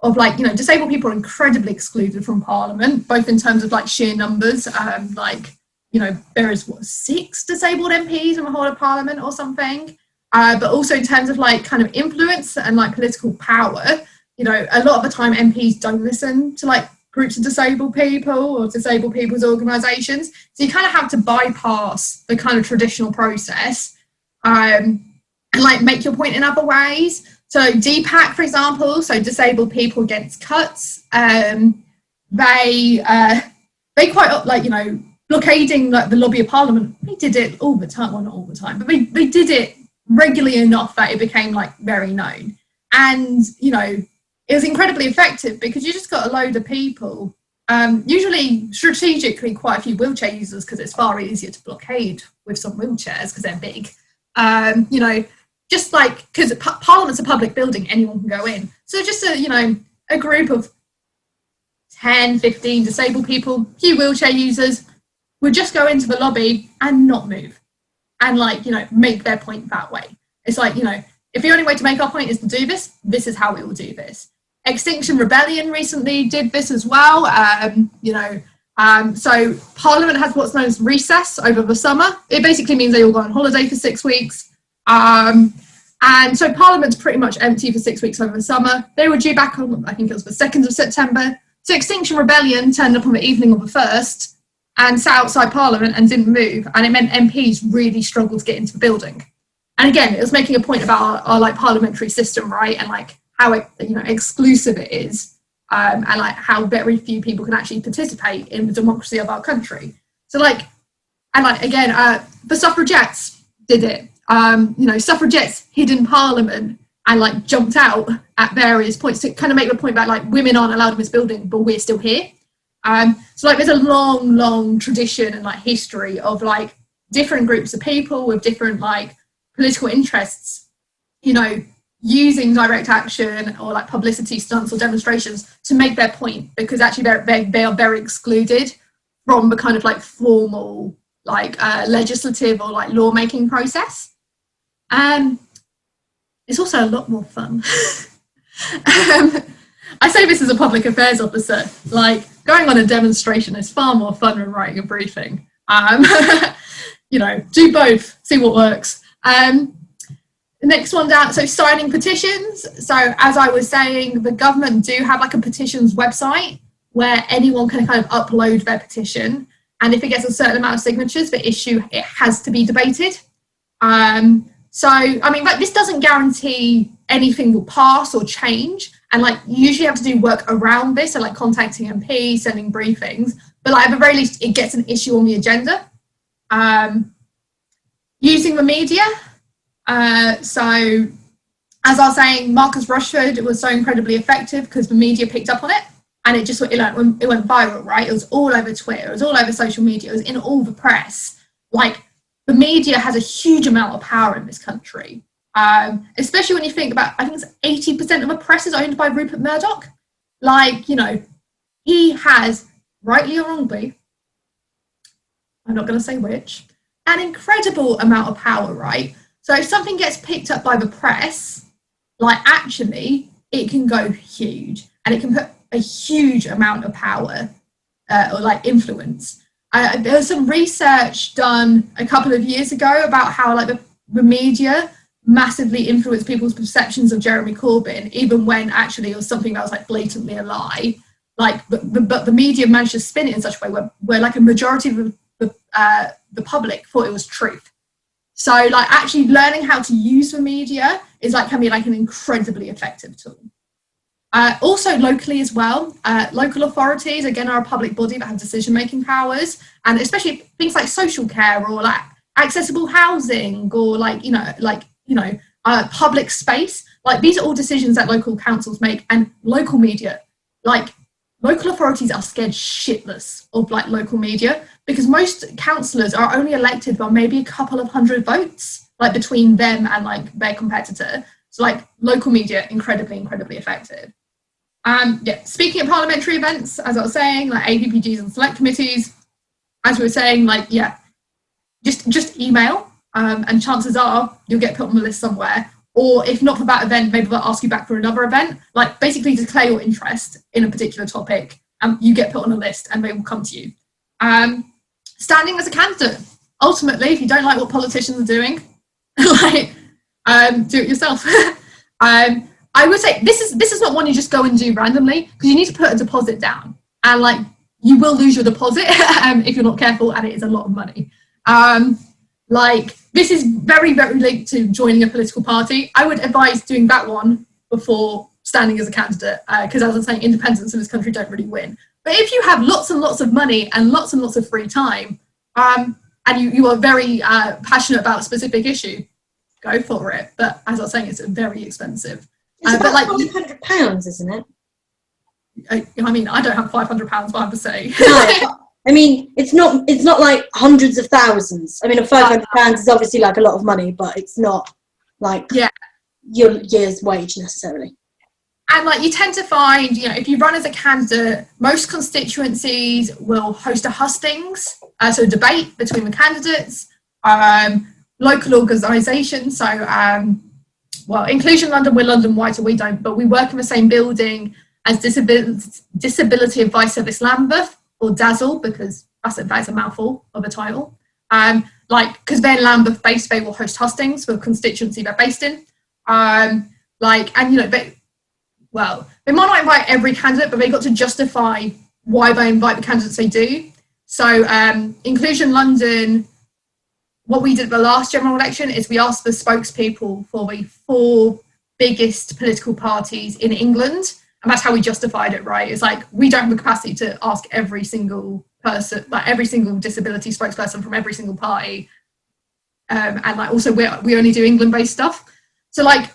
of like, disabled people are incredibly excluded from Parliament, both in terms of like sheer numbers. There is 6 disabled MPs in the whole of Parliament or something. But also in terms of like kind of influence and like political power. A lot of the time MPs don't listen to like groups of disabled people or disabled people's organisations. So you kind of have to bypass the kind of traditional process and like make your point in other ways. So DPAC, for example, so Disabled People Against Cuts, they quite like, blockading like the lobby of Parliament. They did it all the time, well not all the time, but they did it regularly enough that it became like very known. And, it was incredibly effective because you just got a load of people, usually strategically quite a few wheelchair users, because it's far easier to blockade with some wheelchairs because they're big. Just like, because Parliament's a public building, anyone can go in. So just a group of 10, 15 disabled people, few wheelchair users, would just go into the lobby and not move and like, make their point that way. It's like, if the only way to make our point is to do this, this is how we will do this. Extinction Rebellion recently did this as well. So Parliament has what's known as recess over the summer. It basically means they all go on holiday for 6 weeks. And so Parliament's pretty much empty for 6 weeks over the summer. They were due back on, I think it was the 2nd of September. So Extinction Rebellion turned up on the evening of the 1st and sat outside Parliament and didn't move. And it meant MPs really struggled to get into the building. And again, it was making a point about our like parliamentary system, right? And like how exclusive it is, and like how very few people can actually participate in the democracy of our country. So like, and like again, the suffragettes did it. Suffragettes hid in Parliament and like jumped out at various points to kind of make the point that like women aren't allowed in this building, but we're still here. So like there's a long tradition and like history of like different groups of people with different like political interests, using direct action or like publicity stunts or demonstrations to make their point, because actually they are very excluded from the kind of like formal like legislative or like lawmaking process. It's also a lot more fun. I say this as a public affairs officer, like going on a demonstration is far more fun than writing a briefing. Do both, see what works. The next one down, so signing petitions. So as I was saying, the government do have like a petitions website where anyone can kind of upload their petition. And if it gets a certain amount of signatures, the issue, it has to be debated. So, I mean, like, this doesn't guarantee anything will pass or change. And like, you usually have to do work around this. So like contacting MPs, sending briefings, but like at the very least, it gets an issue on the agenda. Using the media. So as I was saying, Marcus Rashford was so incredibly effective because the media picked up on it, and it went viral, right? It was all over Twitter, it was all over social media, it was in all the press. Like, the media has a huge amount of power in this country, especially when you think about, I think it's 80% of the press is owned by Rupert Murdoch. Like, you know, he has, rightly or wrongly, I'm not going to say which, an incredible amount of power, right? So if something gets picked up by the press, like, actually, it can go huge, and it can put a huge amount of power or like influence. There was some research done a couple of years ago about how like the media massively influenced people's perceptions of Jeremy Corbyn, even when actually it was something that was like blatantly a lie. Like, but the media managed to spin it in such a way where like a majority of the public thought it was truth. So like, actually learning how to use the media is like, can be like an incredibly effective tool. Also locally as well, local authorities, again, are a public body that have decision-making powers, and especially things like social care or like accessible housing or public space. Like, these are all decisions that local councils make, and local media, like, local authorities are scared shitless of like local media, because most councillors are only elected by maybe a couple of hundred votes, like between them and like their competitor. So like, local media, incredibly effective. Speaking of parliamentary events, as I was saying, like APPGs and select committees, as we were saying, like, yeah, just email, and chances are you'll get put on the list somewhere. Or if not for that event, maybe they'll ask you back for another event. Like, basically declare your interest in a particular topic, and you get put on a list and they will come to you. Standing as a candidate. Ultimately, if you don't like what politicians are doing, like, do it yourself. I would say this is not one you just go and do randomly, because you need to put a deposit down, and like, you will lose your deposit if you're not careful, and it is a lot of money. Like, this is very linked to joining a political party. I would advise doing that one before standing as a candidate, because as I was saying, independents in this country don't really win. But if you have lots and lots of money and lots of free time, and you are very passionate about a specific issue, go for it. But as I was saying, it's very expensive. It's about like, £500, isn't it? I mean, I don't have £500, but I have to say. No, I mean, it's not like hundreds of thousands. I mean, £500 is obviously like a lot of money, but it's not like your year's wage necessarily. And like, you tend to find, you know, if you run as a candidate, most constituencies will host a hustings, so a debate between the candidates, local organisations. So, well, Inclusion London, we're London-wide, so we don't, but we work in the same building as Disability Advice Service Lambeth, or DAZZLE, because that's a mouthful of a title. Like, because they're Lambeth-based, they will host hustings for the constituency they're based in. And you know, they might not invite every candidate, but they got to justify why they invite the candidates they do. So Inclusion London, what we did at the last general election is we asked the spokespeople for the 4 biggest political parties in England, and that's how we justified it, right? It's like, we don't have the capacity to ask every single person, like every single disability spokesperson from every single party, and like, also we only do England-based stuff. So like,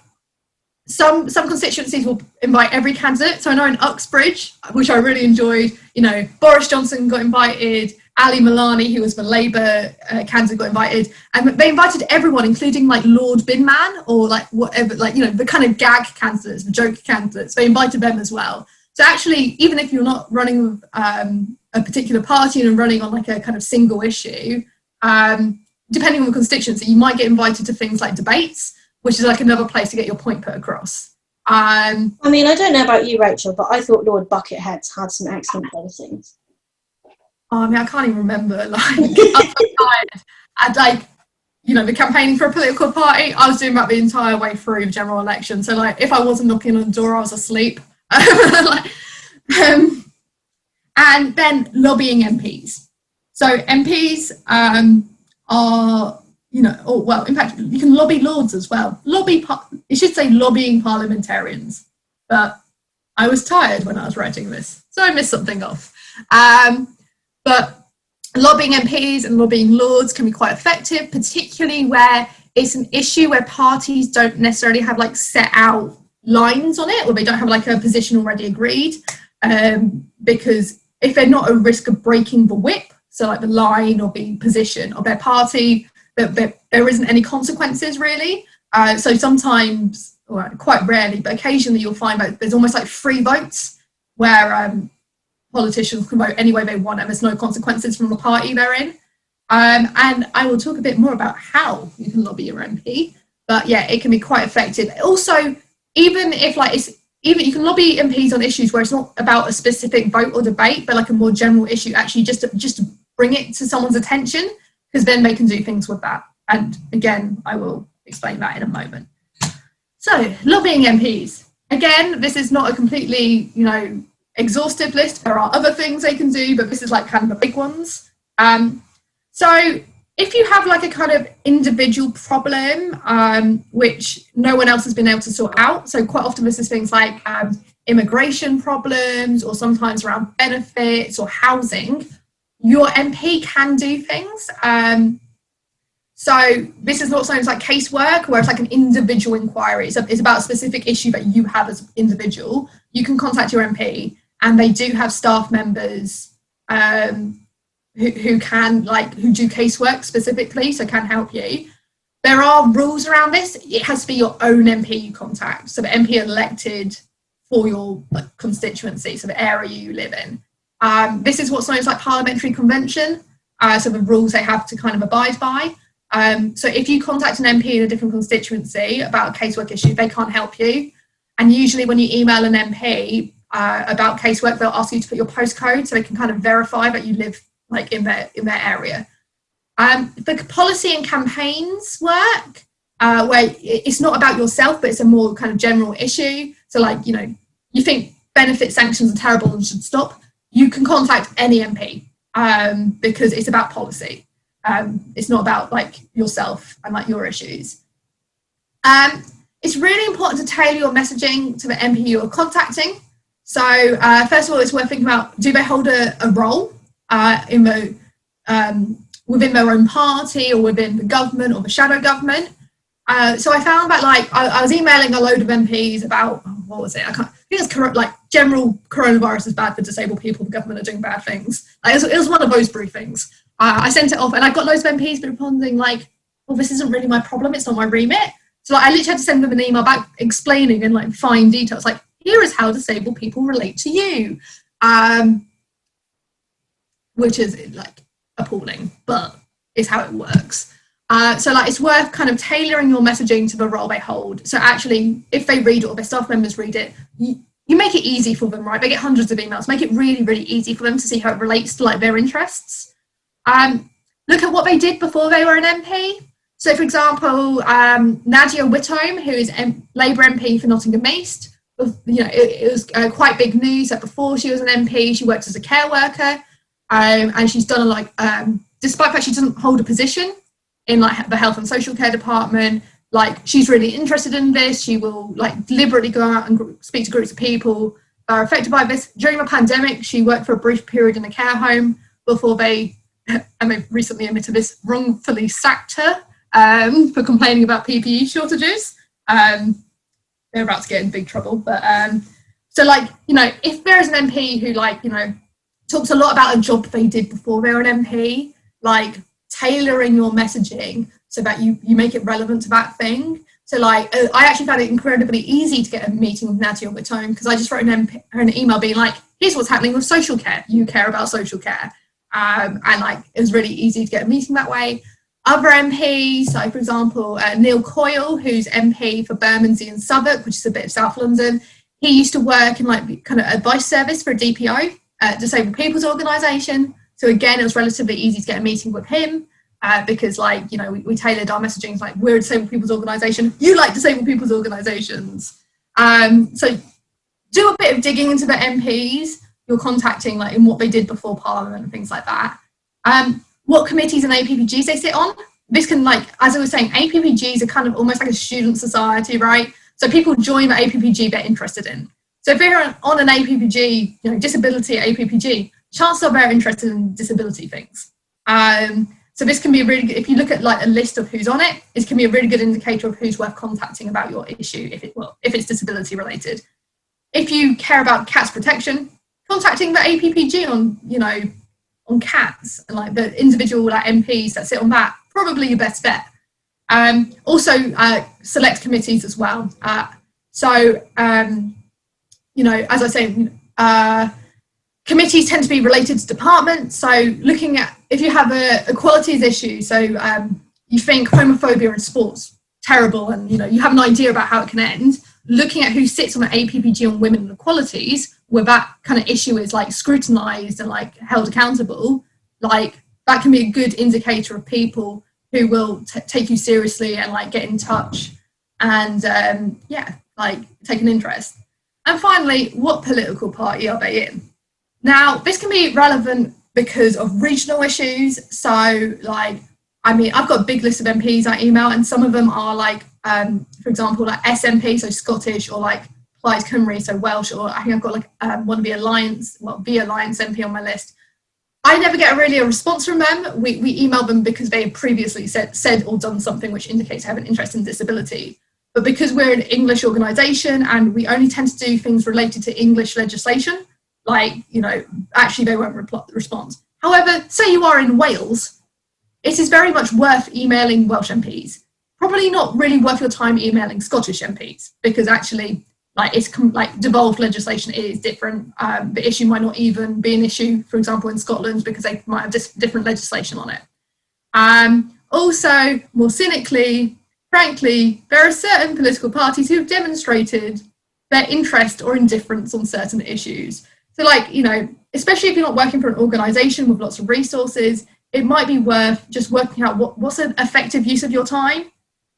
some constituencies will invite every candidate. So I know in Uxbridge, which I really enjoyed, you know, Boris Johnson got invited, Ali Milani, who was the Labour candidate, got invited, and they invited everyone, including like Lord Binman, or like whatever, like, you know, the kind of gag candidates, the joke candidates. They invited them as well. So actually, even if you're not running with a particular party and running on like a kind of single issue, depending on the constituency, you might get invited to things like debates, which is like another place to get your point put across. I mean, I don't know about you, Rachel, but I thought Lord Buckethead had some excellent policies. I mean, I can't even remember, like, I'm so tired. And like, you know, the campaigning for a political party, I was doing that the entire way through the general election. So like, if I wasn't knocking on the door, I was asleep. And then lobbying MPs. So MPs are you know, or well, in fact, you can lobby lords as well. It should say lobbying parliamentarians, but I was tired when I was writing this, so I missed something off. But lobbying MPs and lobbying lords can be quite effective, particularly where it's an issue where parties don't necessarily have like set out lines on it, or they don't have like a position already agreed, because if they're not at risk of breaking the whip, so like the line or the position of their party, there isn't any consequences really. So sometimes, or quite rarely, but occasionally you'll find that there's almost like free votes where politicians can vote any way they want and there's no consequences from the party they're in. And I will talk a bit more about how you can lobby your MP, but yeah, it can be quite effective. Also, even if like you can lobby MPs on issues where it's not about a specific vote or debate, but like a more general issue, actually just to bring it to someone's attention, because then they can do things with that. And again, I will explain that in a moment. So, lobbying MPs. Again, this is not a completely, you know, exhaustive list. There are other things they can do, but this is like kind of the big ones. So if you have like a kind of individual problem, which no one else has been able to sort out, so quite often this is things like immigration problems, or sometimes around benefits or housing, your MP can do things. So this is not something like casework, where it's like an individual inquiry. It's about a specific issue that you have as an individual. You can contact your MP, and they do have staff members who do casework specifically, so can help you. There are rules around this. It has to be your own MP you contact, so the MP elected for your constituency, so the area you live in. This is what's known as like parliamentary convention, so the rules they have to kind of abide by. So if you contact an MP in a different constituency about a casework issue, they can't help you. And usually when you email an MP about casework, they'll ask you to put your postcode so they can kind of verify that you live like in their area. The policy and campaigns work, where it's not about yourself, but it's a more kind of general issue. So like, you know, you think benefit sanctions are terrible and should stop, you can contact any MP, because it's about policy. It's not about like yourself and like your issues. It's really important to tailor your messaging to the MP you're contacting. So first of all, it's worth thinking about, do they hold a role within their own party or within the government or the shadow government? So I found that like I was emailing a load of MPs about, what was it? I think it's like general coronavirus is bad for disabled people, the government are doing bad things. It was one of those briefings. I sent it off and I got loads of MPs responding like, well, this isn't really my problem, it's not my remit. So like, I literally had to send them an email back explaining in like fine details, like, here is how disabled people relate to you. Which is like appalling, but it's how it works. So like, it's worth kind of tailoring your messaging to the role they hold. So actually, if they read it or their staff members read it, you make it easy for them, right? They get hundreds of emails. Make it really, really easy for them to see how it relates to like their interests. Look at what they did before they were an MP. So for example, Nadia Whittome, who is Labour MP for Nottingham East, you know, it was quite big news that before she was an MP, she worked as a care worker, and she's done like, despite that she doesn't hold a position in like the health and social care department, like she's really interested in this. She will like deliberately go out and speak to groups of people that are affected by this. During the pandemic, she worked for a brief period in a care home before they recently admitted this, wrongfully sacked her for complaining about PPE shortages. They're about to get in big trouble, but so like, you know, if there is an MP who like, you know, talks a lot about a job they did before they were an MP, like tailoring your messaging so that you make it relevant to that thing. So like, I actually found it incredibly easy to get a meeting with Nadia Whittome because I just wrote her an email being like, here's what's happening with social care. You care about social care. And like, it was really easy to get a meeting that way. Other MPs, so for example, Neil Coyle, who's MP for Bermondsey and Southwark, which is a bit of South London. He used to work in like kind of advice service for a DPO, Disabled People's Organisation. So again, it was relatively easy to get a meeting with him because like, you know, we tailored our messaging like, we're a Disabled People's Organisation. You like Disabled People's Organisations. So do a bit of digging into the MPs you're contacting, like in what they did before Parliament and things like that. What committees and APPGs they sit on, this can, like, as I was saying, APPGs are kind of almost like a student society, right? So people join the APPG they're interested in. So if they're on an APPG, disability APPG, chances are they're interested in disability things. So this can be a really good, if you look at like a list of who's on it, this can be a really good indicator of who's worth contacting about your issue if it's disability related. If you care about cats protection, contacting the APPG on cats and like the individual like MPs that sit on that, probably your best bet. Also select committees as well. As I say, committees tend to be related to departments. So looking at, if you have a equalities issue, so you think homophobia in sports, terrible, and you have an idea about how it can end, looking at who sits on an APPG on women and equalities, where that kind of issue is like scrutinised and like held accountable, like that can be a good indicator of people who will take you seriously and like get in touch and take an interest. And finally, what political party are they in? Now, this can be relevant because of regional issues. So, I've got a big list of MPs I email, and some of them are like, for example, like SNP, so Scottish, or like Plaid Cymru, so Welsh, or I think I've got like one of the Alliance MP on my list. I never get a response from them. We email them because they have previously said or done something which indicates they have an interest in disability. But because we're an English organisation and we only tend to do things related to English legislation, actually they won't respond. However, say you are in Wales, it is very much worth emailing Welsh MPs. Probably not really worth your time emailing Scottish MPs, because actually, devolved legislation is different. The issue might not even be an issue, for example, in Scotland, because they might have different legislation on it. Also, more cynically, frankly, there are certain political parties who have demonstrated their interest or indifference on certain issues. So, especially if you're not working for an organisation with lots of resources, it might be worth just working out what's an effective use of your time.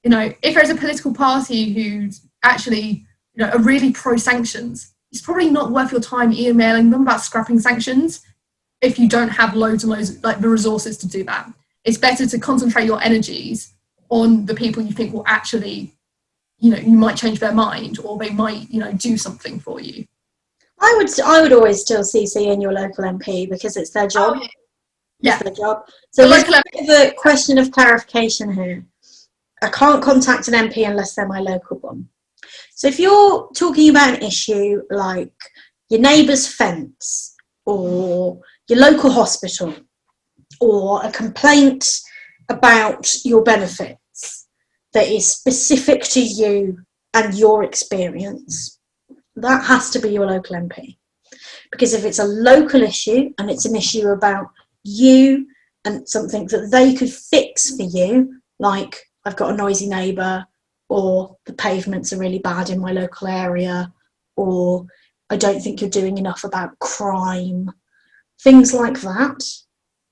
If there's a political party who's actually, are really pro-sanctions, it's probably not worth your time emailing them about scrapping sanctions if you don't have loads and loads, the resources to do that. It's better to concentrate your energies on the people you think will actually, you might change their mind, or they might, do something for you. I would always still CC in your local MP because it's their job. Oh, yeah. It's their job. So there's a bit of a question of clarification here. I can't contact an MP unless they're my local one. So if you're talking about an issue like your neighbour's fence, or your local hospital, or a complaint about your benefits that is specific to you and your experience, that has to be your local MP. Because if it's a local issue and it's an issue about you and something that they could fix for you, like I've got a noisy neighbour, or the pavements are really bad in my local area, or I don't think you're doing enough about crime, things like that,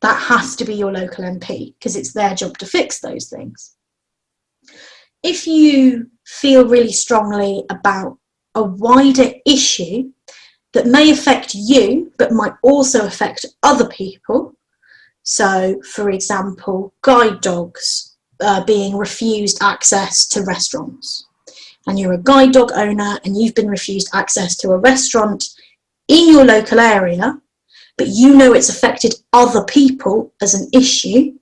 that has to be your local MP because it's their job to fix those things. If you feel really strongly about a wider issue that may affect you but might also affect other people, so for example, guide dogs being refused access to restaurants, and you're a guide dog owner and you've been refused access to a restaurant in your local area, but it's affected other people as an issue,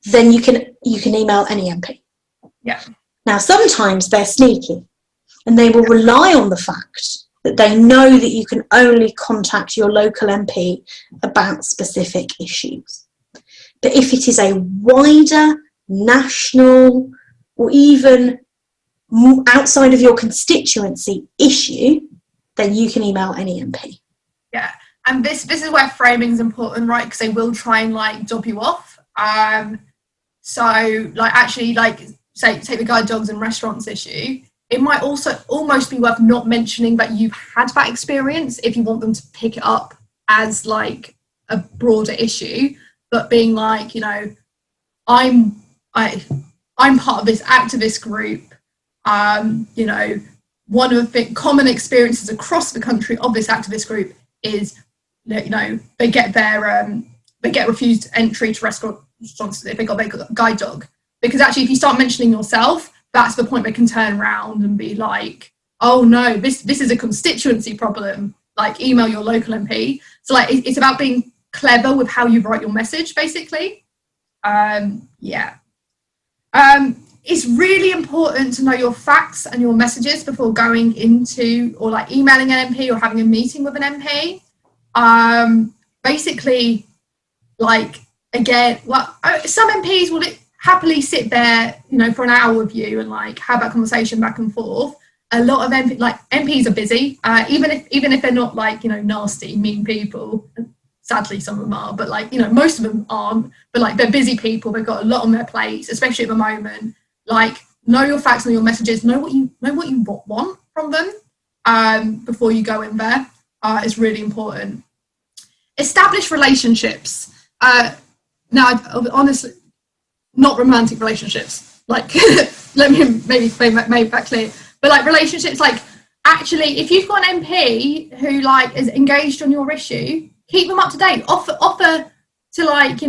then you can email any MP. Yeah. Now sometimes they're sneaky and they will rely on the fact that they know that you can only contact your local MP about specific issues. But if it is a wider national or even outside of your constituency issue, then you can email any MP. Yeah, and this is where framing is important, right? Because they will try and dob you off. So say take the guide dogs and restaurants issue. It might also almost be worth not mentioning that you've had that experience if you want them to pick it up as a broader issue, but being I'm part of this activist group. One of the common experiences across the country of this activist group is that, they get refused entry to restaurants if they got their guide dog. because actually if you start mentioning yourself, that's the point they can turn around and be like, oh no, this is a constituency problem, like email your local MP. So like it's about being clever with how you write your message, basically. It's really important to know your facts and your messages before going into or like emailing an MP or having a meeting with an MP. Basically, like, again, well, some MPs will happily sit there, you know, for an hour with you and like have that conversation back and forth. A lot of MPs are busy, even if they're not like, you know, nasty, mean people. Sadly, some of them are, but like, you know, most of them aren't. But like, they're busy people. They've got a lot on their plates, especially at the moment. Like, know your facts, know your messages, know what you want from them before you go in there. Is really important. Establish relationships. Now, honestly, not romantic relationships. Like, let me maybe make that clear. But like relationships, like actually, if you've got an MP who like is engaged on your issue, keep them up to date. Offer to like,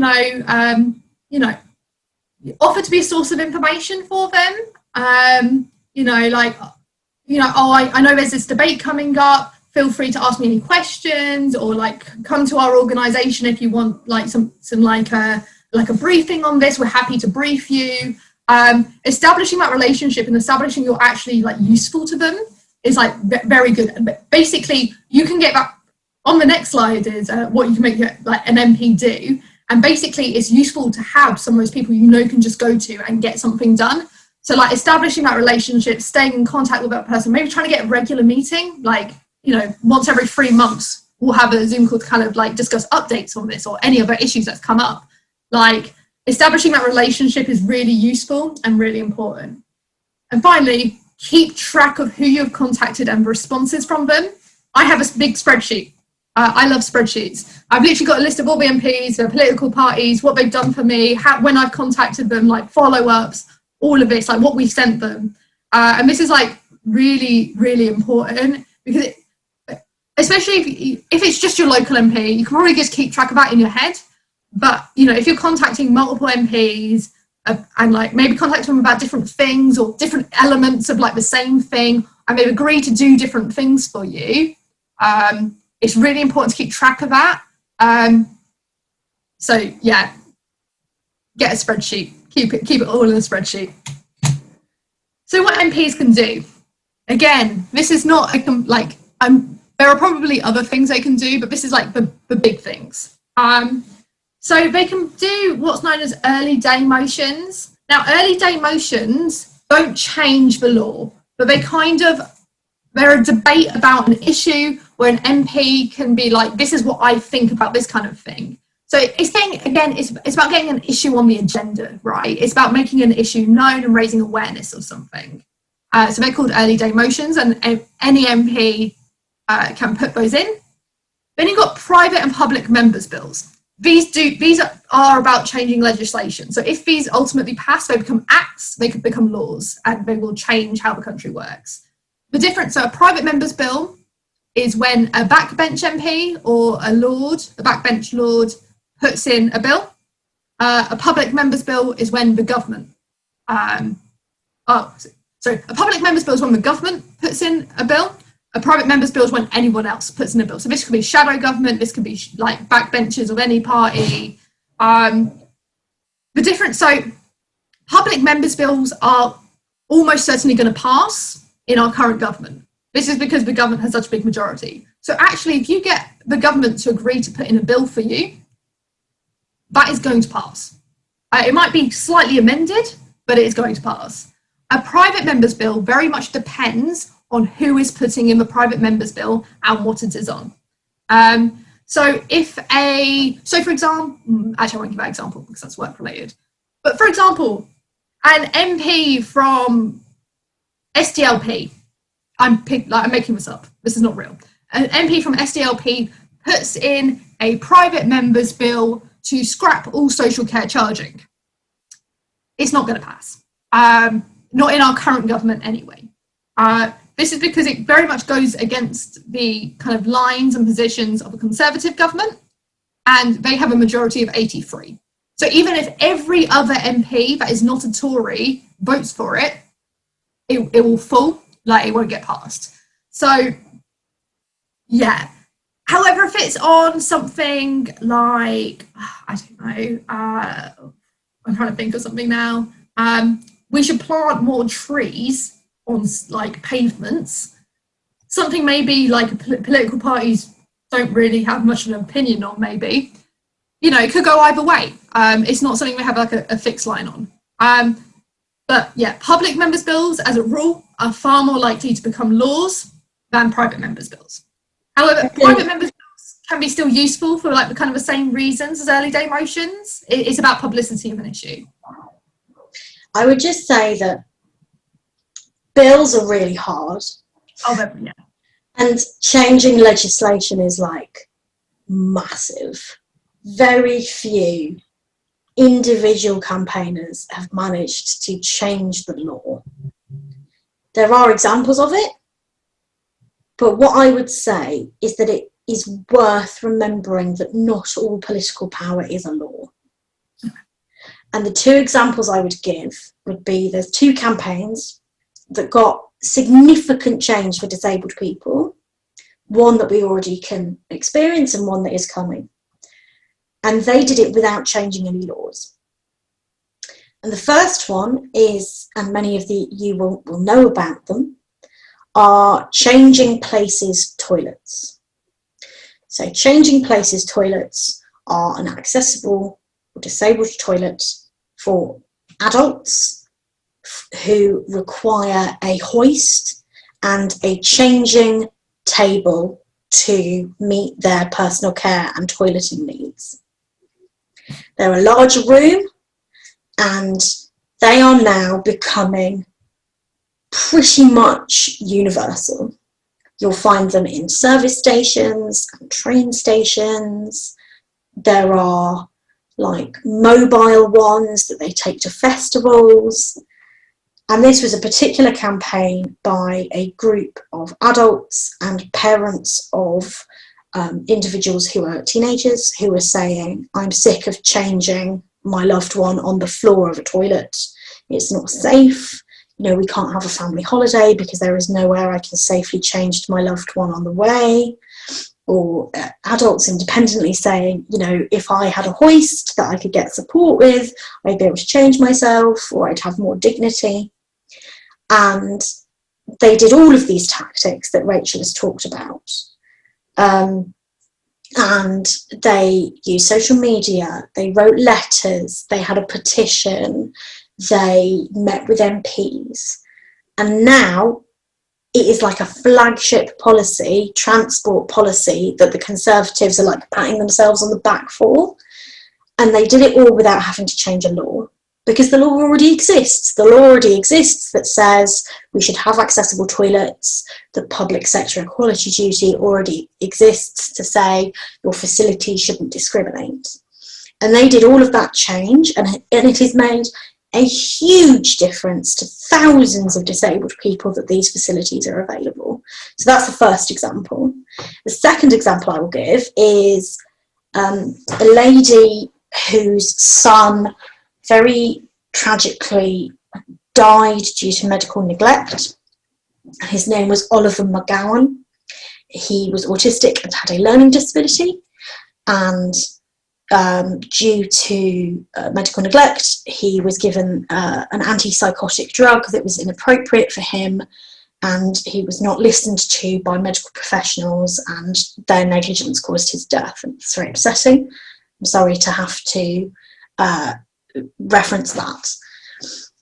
offer to be a source of information for them. I know there's this debate coming up. Feel free to ask me any questions, or like come to our organisation if you want like some like a briefing on this. We're happy to brief you. Establishing that relationship and establishing you're actually like useful to them is like very good. Basically, you can get that on the next slide is what you can make like an MP do. And basically, it's useful to have some of those people you know can just go to and get something done. So like establishing that relationship, staying in contact with that person, maybe trying to get a regular meeting, like, you know, once every 3 months, we'll have a Zoom call to kind of like discuss updates on this or any other issues that's come up. Like, establishing that relationship is really useful and really important. And finally, keep track of who you've contacted and responses from them. I have a big spreadsheet. I love spreadsheets. I've literally got a list of all the MPs, their political parties, what they've done for me, when I've contacted them, like follow-ups, all of this, like what we've sent them. And this is like really, really important because especially if it's just your local MP, you can probably just keep track of that in your head. But, you know, if you're contacting multiple MPs and like maybe contact them about different things or different elements of like the same thing, and they've agreed to do different things for you, it's really important to keep track of that. So yeah, get a spreadsheet, keep it all in a spreadsheet. So what MPs can do, again, this is not there are probably other things they can do, but this is like the big things. So they can do what's known as early day motions. Now, early day motions don't change the law, but they're a debate about an issue where an MP can be like, this is what I think about this kind of thing. So it's about getting an issue on the agenda, right? It's about making an issue known and raising awareness of something. So they're called early day motions, and any MP can put those in. Then you've got private and public members' bills. These are about changing legislation. So if these ultimately pass, they become acts, they could become laws, and they will change how the country works. The difference, so a private member's bill is when a backbench MP or a backbench lord puts in a bill. A public member's bill is when the government, a public member's bill is when the government puts in a bill. A private member's bill is when anyone else puts in a bill. So this could be shadow government, this could be like backbenchers of any party. The difference, so public members' bills are almost certainly going to pass in our current government. This is because the government has such a big majority. So actually, if you get the government to agree to put in a bill for you, that is going to pass. It might be slightly amended, but it is going to pass. A private member's bill very much depends on who is putting in the private member's bill and what it is on. So for example, actually I won't give that example because that's work related. But for example, an MP from SDLP, I'm making this up, this is not real. An MP from SDLP puts in a private member's bill to scrap all social care charging. It's not going to pass. Not in our current government anyway. This is because it very much goes against the kind of lines and positions of a Conservative government, and they have a majority of 83. So even if every other MP that is not a Tory votes for it, it will fall, like it won't get passed. So yeah. However, if it's on something like, I don't know, I'm trying to think of something now. We should plant more trees on like pavements. Something maybe like political parties don't really have much of an opinion on, maybe. You know, it could go either way. It's not something we have like a fixed line on. But yeah, public members' bills, as a rule, are far more likely to become laws than private members' bills. However, private members' bills can be still useful for like the kind of the same reasons as early day motions. It's about publicity of an issue. I would just say that bills are really hard. Oh, yeah. And changing legislation is like massive. Very few individual campaigners have managed to change the law. There are examples of it, but what I would say is that it is worth remembering that not all political power is a law. And the two examples I would give would be there's two campaigns that got significant change for disabled people, one that we already can experience and one that is coming. And they did it without changing any laws. And the first one is, and many of you will know about them, are changing places toilets. So changing places toilets are an accessible or disabled toilet for adults who require a hoist and a changing table to meet their personal care and toileting needs. They're a larger room and they are now becoming pretty much universal. You'll find them in service stations and train stations. There are like mobile ones that they take to festivals. And this was a particular campaign by a group of adults and parents of individuals who are teenagers who are saying, I'm sick of changing my loved one on the floor of a toilet. It's not safe. You know, we can't have a family holiday because there is nowhere I can safely change my loved one on the way. Or adults independently saying, you know, if I had a hoist that I could get support with, I'd be able to change myself, or I'd have more dignity. And they did all of these tactics that Rachel has talked about. And they used social media, they wrote letters, they had a petition, they met with MPs. And now it is like a flagship policy, transport policy, that the Conservatives are like patting themselves on the back for. And they did it all without having to change a law, because the law already exists. The law already exists that says we should have accessible toilets. The public sector equality duty already exists to say your facility shouldn't discriminate. And they did all of that change, and it has made a huge difference to thousands of disabled people that these facilities are available. So that's the first example. The second example I will give is a lady whose son very tragically died due to medical neglect. His name was Oliver McGowan. He was autistic and had a learning disability, and due to medical neglect, he was given an antipsychotic drug that was inappropriate for him, and he was not listened to by medical professionals, and their negligence caused his death. And it's very upsetting. I'm sorry to have to reference that.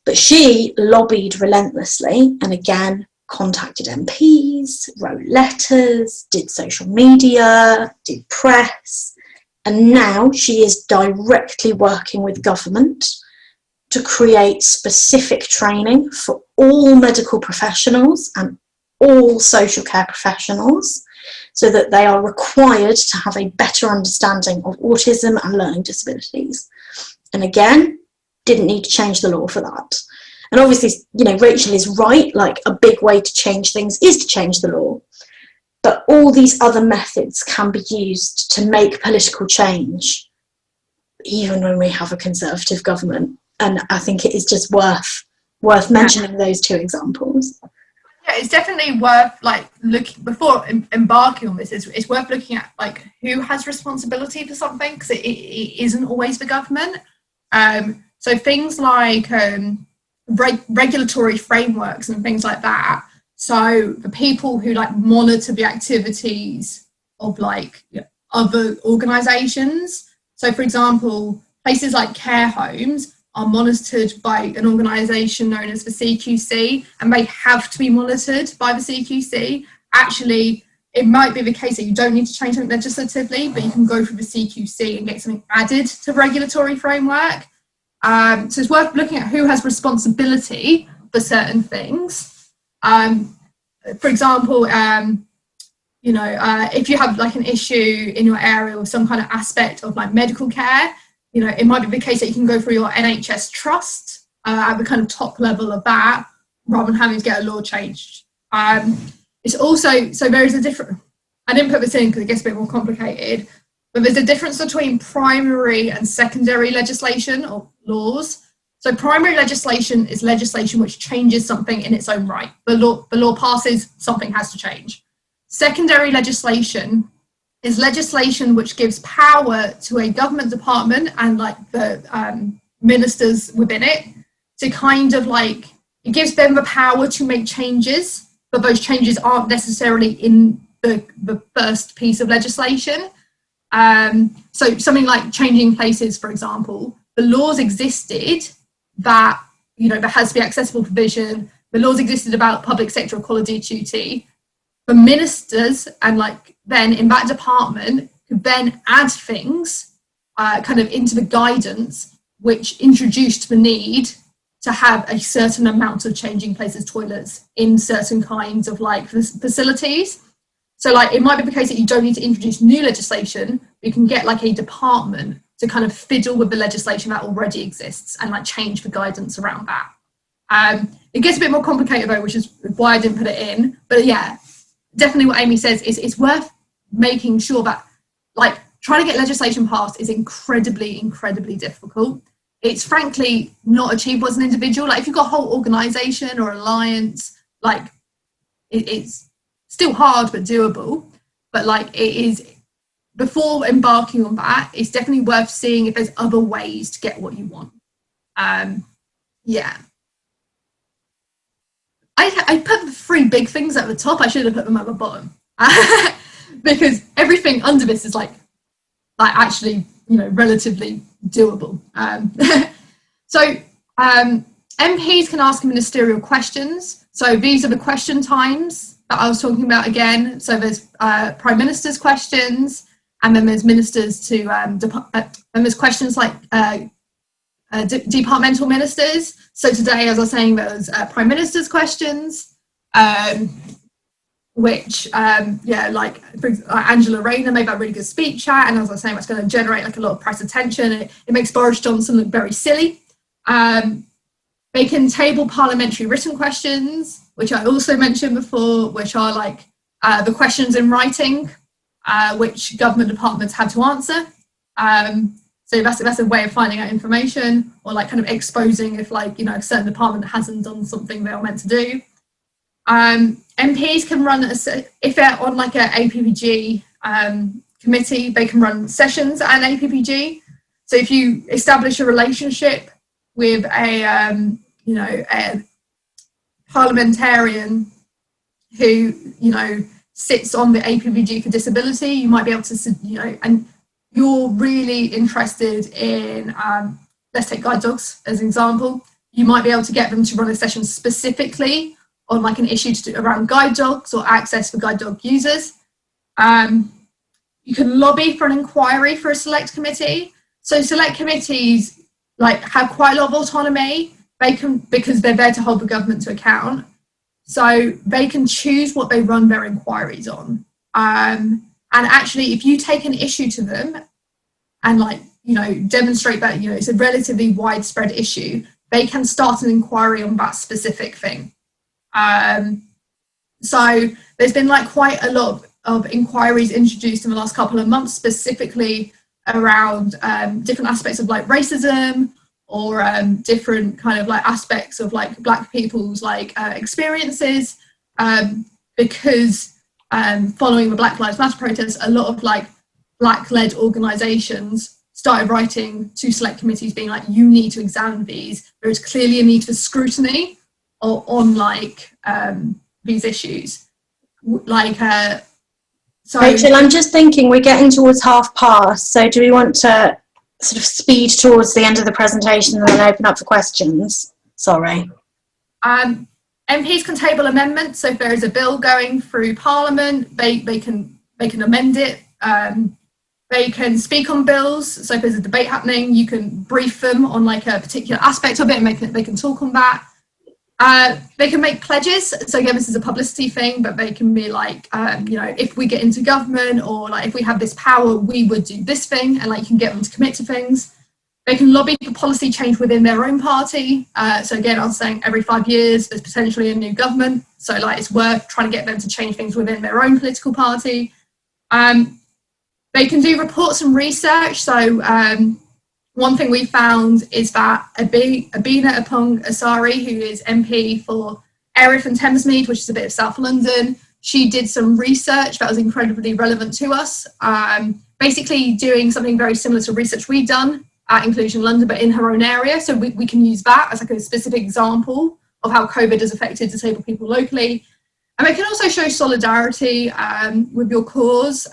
But she lobbied relentlessly, and again contacted MPs, wrote letters, did social media, did press. And now she is directly working with government to create specific training for all medical professionals and all social care professionals, so that they are required to have a better understanding of autism and learning disabilities. And again, didn't need to change the law for that. And obviously, you know, Rachel is right, like a big way to change things is to change the law. But all these other methods can be used to make political change even when we have a Conservative government. And I think it is just worth mentioning those two examples. Yeah, it's definitely worth like looking before embarking on this. It's worth looking at like who has responsibility for something, because it isn't always the government. So things like regulatory frameworks and things like that. So the people who like monitor the activities of like other organisations. So for example, places like care homes are monitored by an organisation known as the CQC, and they have to be monitored by the CQC. Actually, it might be the case that you don't need to change something legislatively, but you can go through the CQC and get something added to the regulatory framework. So it's worth looking at who has responsibility for certain things. For example, if you have like an issue in your area or some kind of aspect of like medical care, it might be the case that you can go through your NHS trust at the kind of top level of that, rather than having to get a law changed. It's also, so there is a different, I didn't put this in because it gets a bit more complicated, but there's a difference between primary and secondary legislation or laws. So primary legislation is legislation which changes something in its own right. The law passes, something has to change. Secondary legislation is legislation which gives power to a government department and like the ministers within it to kind of like, it gives them the power to make changes, but those changes aren't necessarily in the first piece of legislation. So something like changing places, for example, the laws existed that, there has to be accessible provision. The laws existed about public sector equality duty. The ministers and like then in that department could then add things kind of into the guidance, which introduced the need to have a certain amount of changing places toilets in certain kinds of like facilities. So like it might be the case that you don't need to introduce new legislation, but you can get like a department to kind of fiddle with the legislation that already exists and like change the guidance around that. It gets a bit more complicated though, which is why I didn't put it in. But yeah, definitely what Amy says is it's worth making sure that like trying to get legislation passed is incredibly, incredibly difficult. It's frankly not achievable as an individual. Like if you've got a whole organisation or alliance, like it's still hard but doable. But like it is, before embarking on that, it's definitely worth seeing if there's other ways to get what you want. Yeah. I put the three big things at the top. I should have put them at the bottom because everything under this is like actually, relatively doable. So MPs can ask ministerial questions. So these are the question times that I was talking about again. So there's Prime Minister's questions, and then there's ministers to, and there's questions like departmental ministers. So today, as I was saying, there was Prime Minister's questions, which, like Angela Rayner made that really good speech at, and as I was saying, it's going to generate like a lot of press attention. It makes Boris Johnson look very silly. They can table parliamentary written questions, which I also mentioned before, which are like the questions in writing, which government departments have to answer. So that's a way of finding out information, or like kind of exposing if like, a certain department hasn't done something they were meant to do. MPs can run, if they're on like a APPG committee, they can run sessions at an APPG. So if you establish a relationship with a parliamentarian who, sits on the APPG for disability, you might be able to, and you're really interested in, let's take guide dogs as an example, you might be able to get them to run a session specifically on like an issue around guide dogs or access for guide dog users. You can lobby for an inquiry for a select committee. So select committees like have quite a lot of autonomy. They can, because they're there to hold the government to account. So they can choose what they run their inquiries on. And actually, if you take an issue to them and like, demonstrate that, it's a relatively widespread issue, they can start an inquiry on that specific thing. So there's been like quite a lot of inquiries introduced in the last couple of months, specifically around different aspects of like racism, or different kind of like aspects of like Black people's like experiences, because following the Black Lives Matter protests, a lot of like Black-led organisations started writing to select committees being like, you need to examine these. There is clearly a need for scrutiny on like these issues. Like, so Rachel, I'm just thinking we're getting towards past, so do we want to sort of speed towards the end of the presentation and then open up for questions? Sorry. MPs can table amendments, so if there is a bill going through Parliament, they can amend it. They can speak on bills, so if there's a debate happening, you can brief them on like a particular aspect of it, and they can talk on that. They can make pledges, so again, this is a publicity thing, but they can be like, you know, if we get into government, or like if we have this power, we would do this thing, and like you can get them to commit to things. They can lobby for policy change within their own party. So again, I was saying every 5 years, there's potentially a new government, so like it's worth trying to get them to change things within their own political party. They can do reports and research, so one thing we found is that Abina Apong Asari, who is MP for Erith and Thamesmead, which is a bit of South London, she did some research that was incredibly relevant to us, basically doing something very similar to research we've done at Inclusion London, but in her own area. So we can use that as like a specific example of how COVID has affected disabled people locally. And they can also show solidarity with your cause.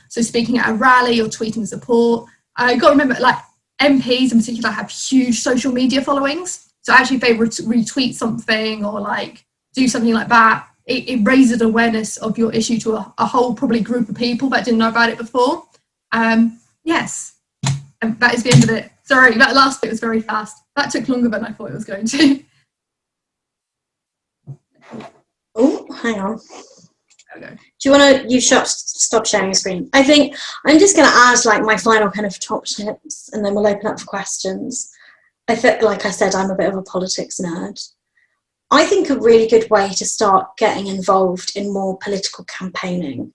So speaking at a rally or tweeting support. You've got to remember, like, MPs in particular have huge social media followings. So actually if they retweet something or like do something like that, it raises awareness of your issue to a whole probably group of people that didn't know about it before. Yes, and that is the end of it. Sorry, that last bit was very fast. That took longer than I thought it was going to. Oh, hang on. Okay. Do you want to, stop sharing your screen? I think I'm just going to add like my final kind of top tips, and then we'll open up for questions. I feel, like I said, I'm a bit of a politics nerd. I think a really good way to start getting involved in more political campaigning,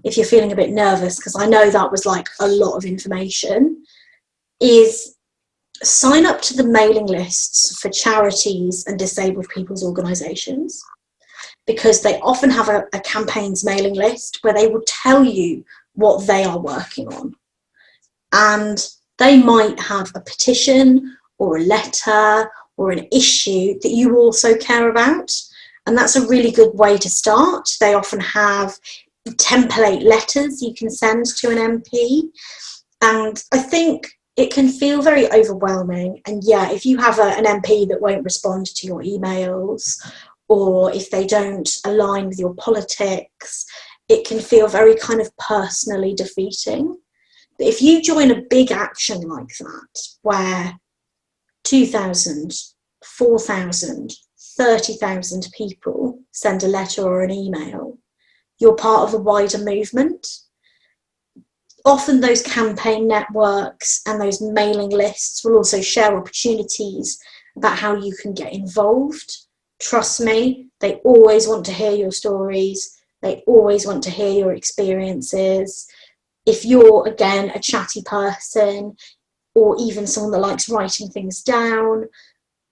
if you're feeling a bit nervous, because I know that was like a lot of information, is sign up to the mailing lists for charities and disabled people's organisations, because they often have a campaigns mailing list where they will tell you what they are working on. And they might have a petition or a letter or an issue that you also care about. And that's a really good way to start. They often have template letters you can send to an MP. And I think it can feel very overwhelming. And yeah, if you have an MP that won't respond to your emails, or if they don't align with your politics, it can feel very kind of personally defeating. But if you join a big action like that, where 2,000, 4,000, 30,000 people send a letter or an email, you're part of a wider movement. Often those campaign networks and those mailing lists will also share opportunities about how you can get involved. Trust me, they always want to hear your stories. They always want to hear your experiences. If you're, again, a chatty person, or even someone that likes writing things down,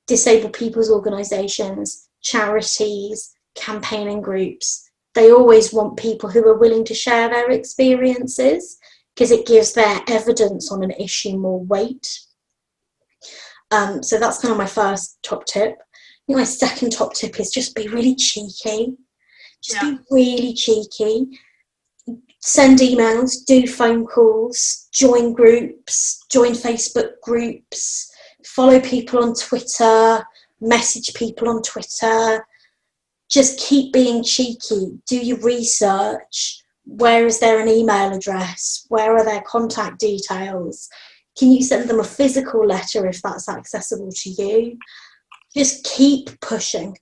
disabled people's organisations, charities, campaigning groups, they always want people who are willing to share their experiences, because it gives their evidence on an issue more weight. So that's kind of my first top tip. I think my second top tip is just be really cheeky. Be really cheeky. Send emails, do phone calls, join groups, join Facebook groups, follow people on Twitter, message people on Twitter. Just keep being cheeky. Do your research. Where is there an email address? Where are their contact details? Can you send them a physical letter if that's accessible to you? Just keep pushing,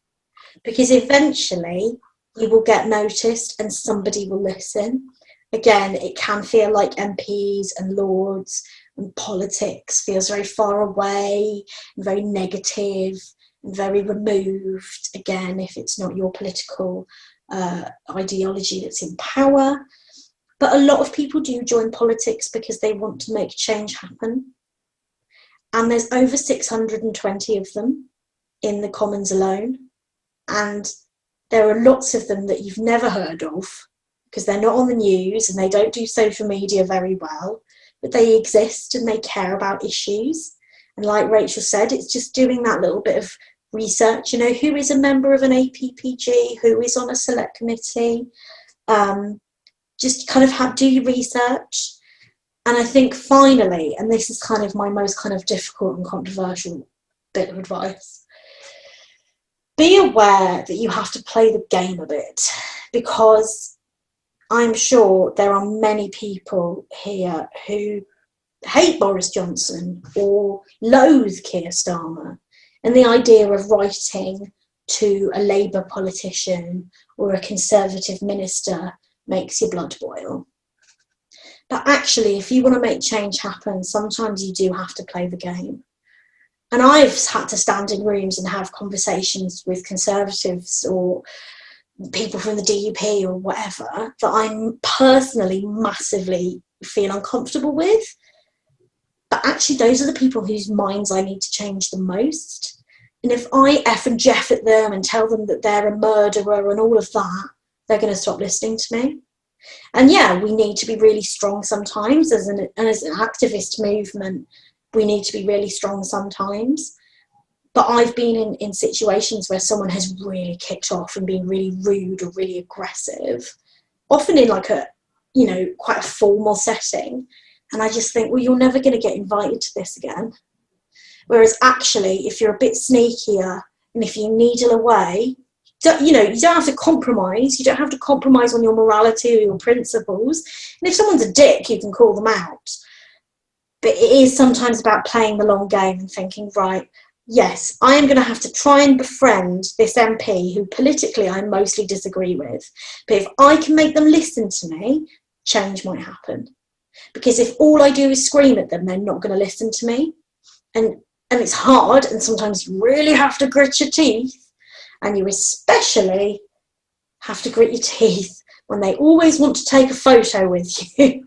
because eventually you will get noticed and somebody will listen. Again, it can feel like MPs and Lords and politics feels very far away and very negative and very removed, again, if it's not your political ideology that's in power. But a lot of people do join politics because they want to make change happen. And there's over 620 of them in the Commons alone. And there are lots of them that you've never heard of because they're not on the news and they don't do social media very well, but they exist and they care about issues. And like Rachel said, it's just doing that little bit of research, you know, who is a member of an APPG, who is on a select committee, just kind of do your research. And I think finally, and this is kind of my most kind of difficult and controversial bit of advice, be aware that you have to play the game a bit, because I'm sure there are many people here who hate Boris Johnson or loathe Keir Starmer, and the idea of writing to a Labour politician or a Conservative minister makes your blood boil. But actually, if you want to make change happen, sometimes you do have to play the game. And I've had to stand in rooms and have conversations with Conservatives or people from the DUP or whatever that I'm personally massively feel uncomfortable with. But actually, those are the people whose minds I need to change the most. And if I F and Jeff at them and tell them that they're a murderer and all of that, they're going to stop listening to me. And yeah, we need to be really strong sometimes as an activist movement. We need to be really strong sometimes. But I've been in situations where someone has really kicked off and been really rude or really aggressive, often in like a, you know, quite a formal setting. And I just think, well, you're never going to get invited to this again. Whereas actually, if you're a bit sneakier and if you needle away, you know, you don't have to compromise. You don't have to compromise on your morality or your principles. And if someone's a dick, you can call them out. But it is sometimes about playing the long game and thinking, right, yes, I am going to have to try and befriend this MP who politically I mostly disagree with. But if I can make them listen to me, change might happen. Because if all I do is scream at them, they're not going to listen to me. And it's hard, and sometimes you really have to grit your teeth. And you especially have to grit your teeth when they always want to take a photo with you.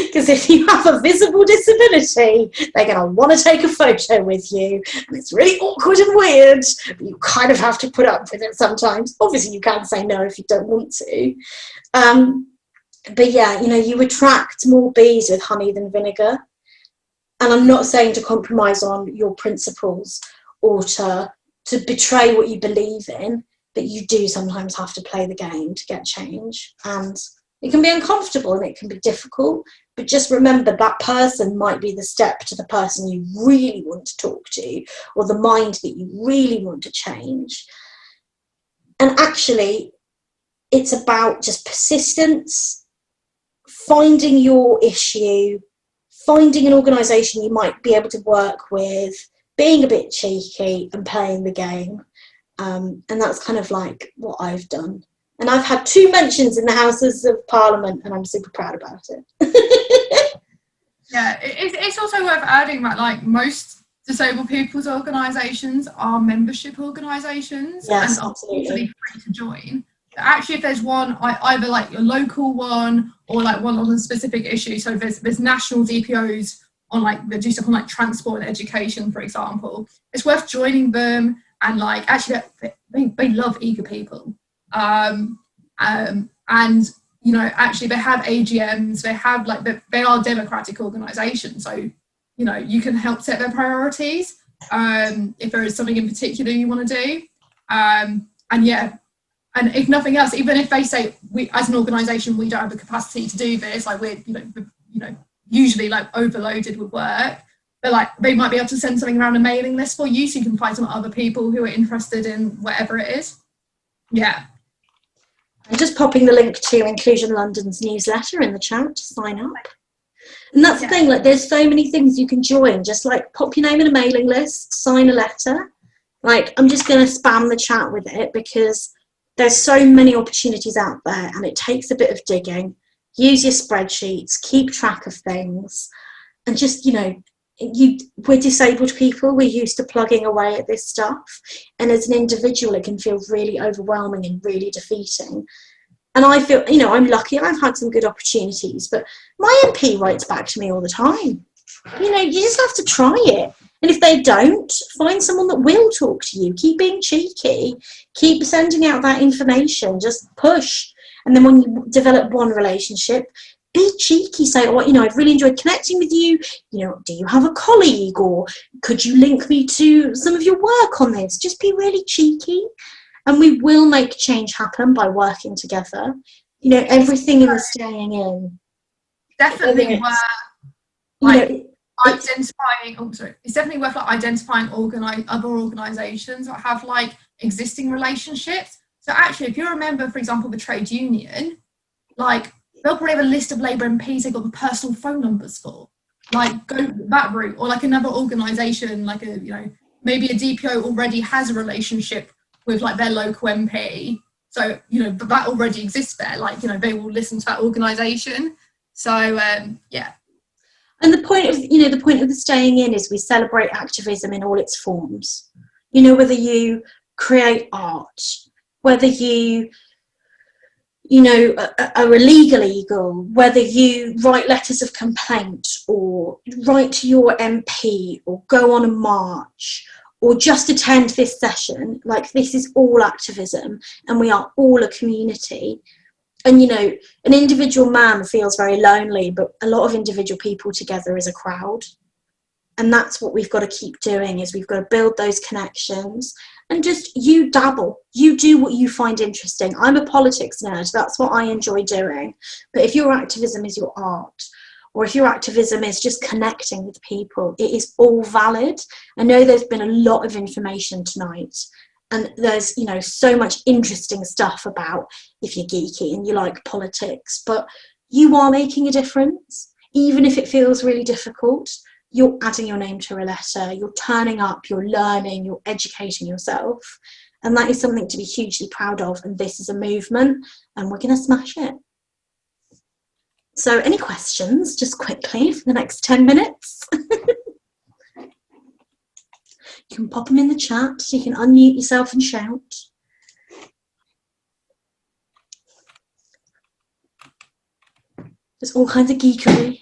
Because if you have a visible disability, they're going to want to take a photo with you. And it's really awkward and weird, but you kind of have to put up with it sometimes. Obviously, you can say no if you don't want to. But yeah, you know, you attract more bees with honey than vinegar. And I'm not saying to compromise on your principles or to betray what you believe in, but you do sometimes have to play the game to get change. And it can be uncomfortable and it can be difficult, but just remember that person might be the step to the person you really want to talk to, or the mind that you really want to change. And actually, it's about just persistence, finding your issue, finding an organisation you might be able to work with, being a bit cheeky and playing the game. And that's kind of like what I've done. And I've had 2 mentions in the Houses of Parliament, and I'm super proud about it. Yeah, it's also worth adding that like most disabled people's organisations are membership organisations, Yes, and are absolutely usually free to join. But actually, if there's one, either like your local one or like one on a specific issue, so there's national DPOs on like they do stuff on like transport and education, for example, it's worth joining them. And like actually they love eager people, and you know, actually they have AGMs, they have like they are democratic organisations, so you know you can help set their priorities if there is something in particular you want to do, and yeah. And if nothing else, even if they say we, as an organisation, we don't have the capacity to do this, like we're, you know, usually like overloaded with work, but like they might be able to send something around a mailing list for you, so you can find some other people who are interested in whatever it is. Yeah. I'm just popping the link to Inclusion London's newsletter in the chat to sign up. And that's the thing, like there's so many things you can join, just like pop your name in a mailing list, sign a letter. Like I'm just going to spam the chat with it because there's so many opportunities out there and it takes a bit of digging. Use your spreadsheets, keep track of things, and just, you know, we're disabled people, we're used to plugging away at this stuff, and as an individual it can feel really overwhelming and really defeating. And I feel, I'm lucky. I've had some good opportunities, but my MP writes back to me all the time. You just have to try it. And if they don't, find someone that will talk to you. Keep being cheeky. Keep sending out that information. Just push. And then when you develop one relationship, be cheeky. Say, I've really enjoyed connecting with you. Do you have a colleague? Or could you link me to some of your work on this? Just be really cheeky. And we will make change happen by working together. Everything in the staying in. Definitely worth identifying. Oh, sorry. It's definitely worth identifying other organisations that have existing relationships. So actually, if you're a member, for example, of a trade union, they'll probably have a list of Labour MPs they've got the personal phone numbers for. Go that route, or another organisation, maybe a DPO already has a relationship with their local MP, so that already exists there. They will listen to that organisation. So yeah. And the point of the staying in is we celebrate activism in all its forms. Whether you create art, whether you are illegal, whether you write letters of complaint or write to your MP or go on a march or just attend this session, this is all activism, and we are all a community. And an individual man feels very lonely, but a lot of individual people together is a crowd. And that's what we've got to keep doing, is we've got to build those connections, and just you dabble, you do what you find interesting. I'm a politics nerd, that's what I enjoy doing. But if your activism is your art, or if your activism is just connecting with people, it is all valid. I know there's been a lot of information tonight, and there's so much interesting stuff about if you're geeky and you like politics, but you are making a difference. Even if it feels really difficult, you're adding your name to a letter, you're turning up, you're learning, you're educating yourself, and that is something to be hugely proud of. And this is a movement, and we're going to smash it. So any questions, just quickly, for the next 10 minutes? You can pop them in the chat, you can unmute yourself and shout. There's all kinds of geekery.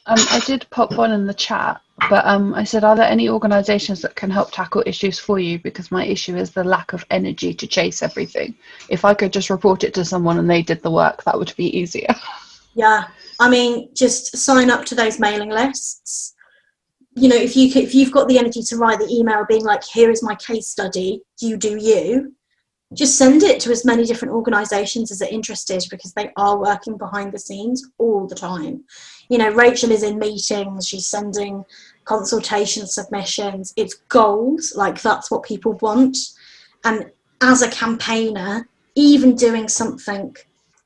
I did pop one in the chat, but I said, are there any organisations that can help tackle issues for you? Because my issue is the lack of energy to chase everything. If I could just report it to someone and they did the work, that would be easier. Yeah, just sign up to those mailing lists. If you've got the energy to write the email being here is my case study, you do you, just send it to as many different organisations as are interested, because they are working behind the scenes all the time. Rachel is in meetings, she's sending consultation submissions. It's gold, that's what people want. And as a campaigner, even doing something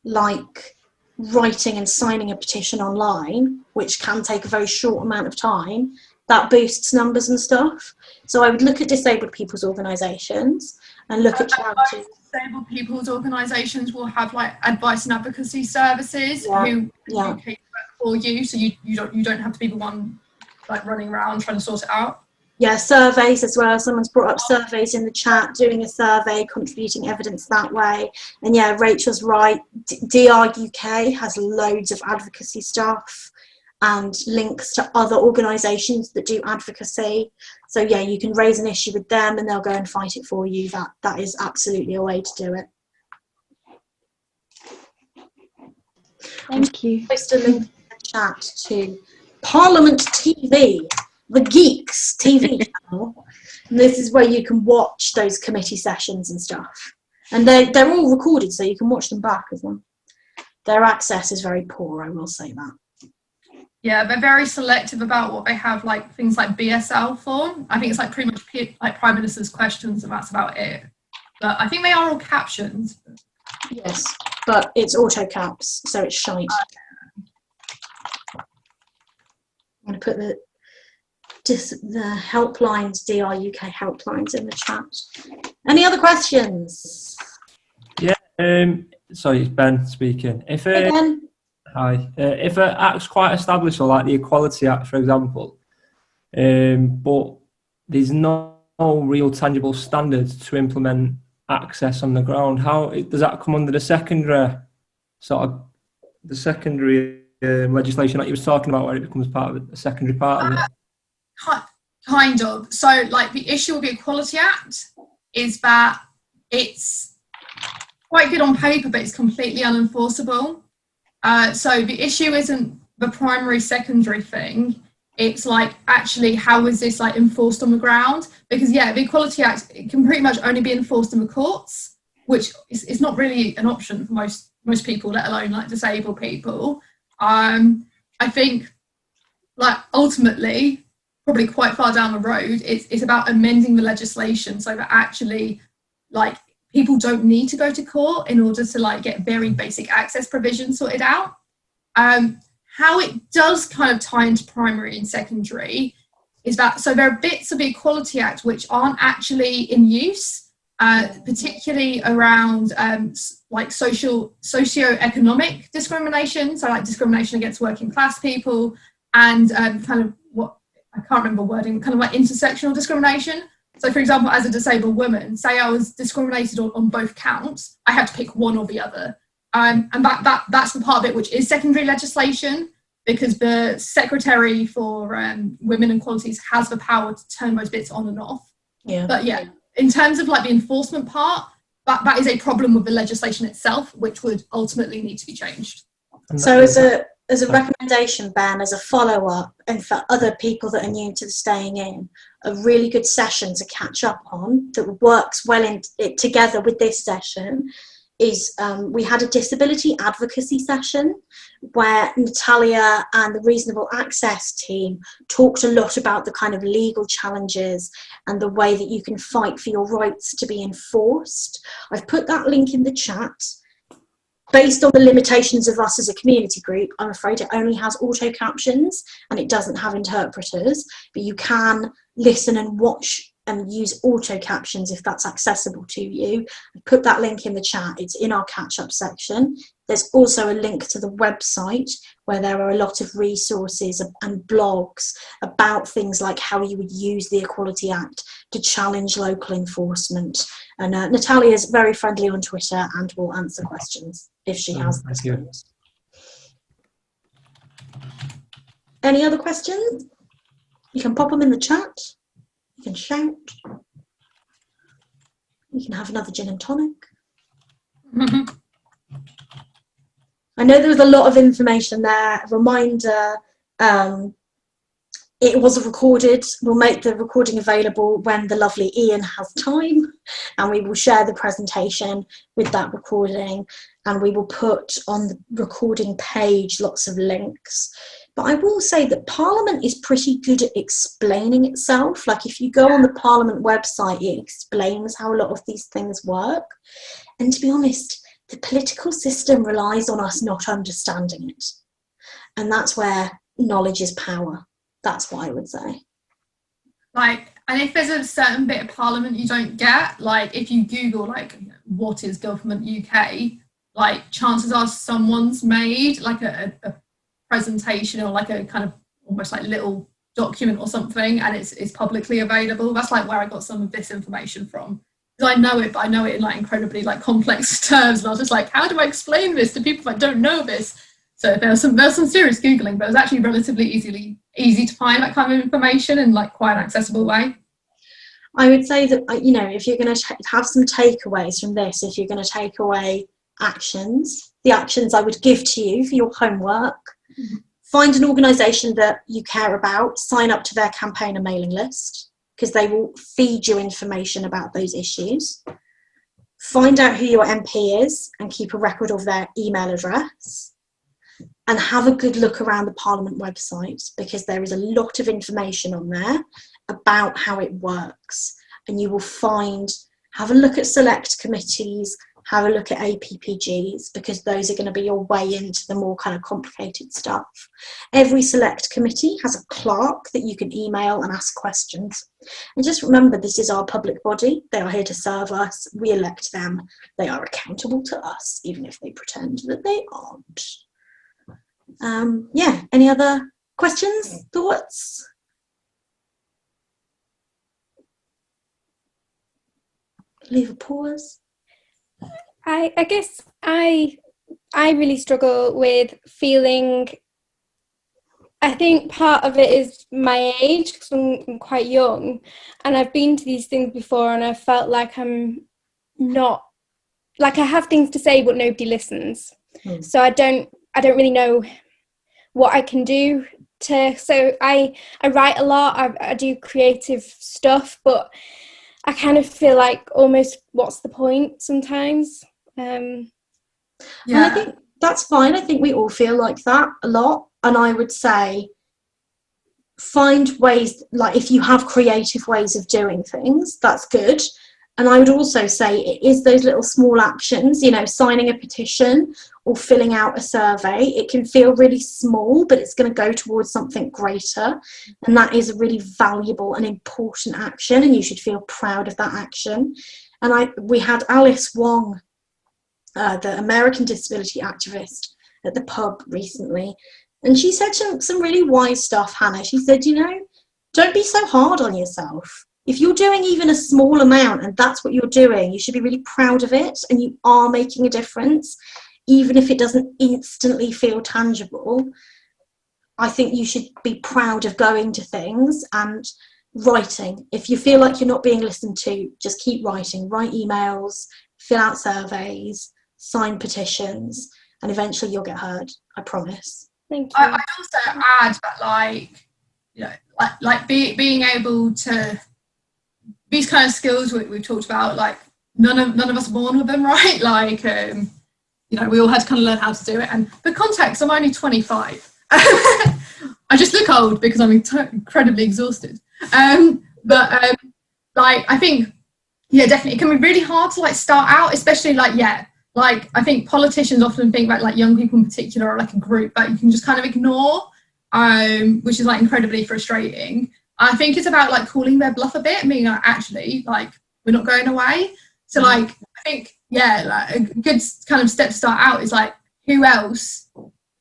like writing and signing a petition online, which can take a very short amount of time, that boosts numbers and stuff. So I would look at disabled people's organisations and look at charities. Disabled people's organisations will have advice and advocacy services who work for you, so you don't have to be the one running around trying to sort it out. Yeah, surveys as well. Someone's brought up surveys in the chat, doing a survey, contributing evidence that way. And yeah, Rachel's right. DR UK has loads of advocacy stuff and links to other organisations that do advocacy. So yeah, you can raise an issue with them and they'll go and fight it for you. That is absolutely a way to do it. Thank you. Post a link in the chat to Parliament TV, the Geeks TV channel. And this is where you can watch those committee sessions and stuff. And they're all recorded, so you can watch them back as well. Their access is very poor, I will say that. Yeah, they're very selective about what they have, things like BSL for. I think it's pretty much Prime Minister's questions, and that's about it. But I think they are all captions. Yes, but it's auto caps, so it's shite. I'm going to put the helplines, DR UK helplines in the chat. Any other questions? Yeah, sorry, it's Ben speaking. Hey, Ben. Hi. If an act's quite established, or the Equality Act, for example, but there's no real tangible standards to implement access on the ground. How does that come under the secondary legislation that you were talking about, where it becomes part of the secondary part of it? Kind of. So, like, the issue with the Equality Act is that it's quite good on paper, but it's completely unenforceable. So the issue isn't the primary secondary thing. It's like, actually, how is this like enforced on the ground? Because the Equality Act, it can pretty much only be enforced in the courts, which is not really an option for most people, let alone like disabled people. I think, like, ultimately, probably quite far down the road, it's about amending the legislation so that actually, like, people don't need to go to court in order to like get very basic access provisions sorted out. How it does kind of tie into primary and secondary is that, so there are bits of the Equality Act which aren't actually in use, particularly around like socio-economic discrimination, so like discrimination against working class people, and kind of what, I can't remember wording, kind of like intersectional discrimination. So, for example, as a disabled woman, say I was discriminated on both counts, I had to pick one or the other. And that's the part of it which is secondary legislation, because the Secretary for Women and Equalities has the power to turn those bits on and off. Yeah. But yeah, in terms of like the enforcement part, that is a problem with the legislation itself, which would ultimately need to be changed. So as a recommendation, Ben, as a follow-up, and for other people that are new to the staying in, a really good session to catch up on that works well in it together with this session is we had a disability advocacy session where Natalia and the Reasonable Access team talked a lot about the kind of legal challenges and the way that you can fight for your rights to be enforced. I've put that link in the chat. Based on the limitations of us as a community group, I'm afraid it only has auto captions and it doesn't have interpreters, but you can listen and watch and use auto captions if that's accessible to you. I put that link in the chat. It's in our catch-up section. There's also a link to the website where there are a lot of resources and blogs about things like how you would use the Equality Act to challenge local enforcement. And Natalia is very friendly on Twitter and will answer questions if she has them. Any other questions? You can pop them in the chat. You can shout. You can have another gin and tonic. I know there was a lot of information there. A reminder, it was recorded. We'll make the recording available when the lovely Ian has time, and we will share the presentation with that recording, and we will put on the recording page lots of links. But I will say that Parliament is pretty good at explaining itself. Like, if you go on the Parliament website, it explains how a lot of these things work. And to be honest, the political system relies on us not understanding it. And that's where knowledge is power. That's what I would say. Like, and if there's a certain bit of Parliament you don't get, like if you Google like what is government UK, like chances are someone's made like a presentation or like a kind of almost like little document or something, and it's publicly available. That's like where I got some of this information from. Because I know it, but I know it in like incredibly like complex terms, and I was just like, how do I explain this to people that don't know this? So there was some serious Googling, but it was actually relatively easy to find that kind of information in like quite an accessible way. I would say that, you know, if you're going to have some takeaways from this, if you're going to take away actions, the actions I would give to you for your homework, find an organisation that you care about, sign up to their campaigner mailing list, because they will feed you information about those issues. Find out who your MP is and keep a record of their email address. And have a good look around the Parliament website, because there is a lot of information on there about how it works. And you will find, have a look at select committees, have a look at APPGs, because those are going to be your way into the more kind of complicated stuff. Every select committee has a clerk that you can email and ask questions. And just remember, this is our public body. They are here to serve us. We elect them. They are accountable to us, even if they pretend that they aren't. Yeah, any other questions, thoughts? leave a pause. I guess I really struggle with feeling. I think part of it is my age, because I'm quite young, and I've been to these things before, and I felt like I'm not, like, I have things to say, but nobody listens. So I don't really know what I can do to. So I write a lot. I do creative stuff, but I kind of feel like almost what's the point sometimes. And I think that's fine. I think we all feel like that a lot. And I would say find ways, like if you have creative ways of doing things, that's good. And I would also say it is those little small actions, you know, signing a petition or filling out a survey. It can feel really small, but it's going to go towards something greater. And that is a really valuable and important action, and you should feel proud of that action. And we had Alice Wong, the American disability activist, at the pub recently. And she said some really wise stuff, Hannah. She said, you know, don't be so hard on yourself. If you're doing even a small amount and that's what you're doing, you should be really proud of it, and you are making a difference, even if it doesn't instantly feel tangible. I think you should be proud of going to things and writing. If you feel like you're not being listened to, just keep writing. Write emails, fill out surveys, sign petitions, and eventually you'll get heard. I promise. Thank you. I'd also add that, like, you know, like being able to, these kind of skills we've talked about, like none of us are born with them, right? Like, you know, we all had to kind of learn how to do it. And for context, I'm only 25. I just look old because I'm incredibly exhausted. But like, I think, yeah, definitely, it can be really hard to like start out, especially like, like I think politicians often think about like young people in particular are like a group that you can just kind of ignore, which is like incredibly frustrating. I think it's about like calling their bluff a bit and being like, actually, like, we're not going away. So like, I think, yeah, like a good kind of step to start out is like, who else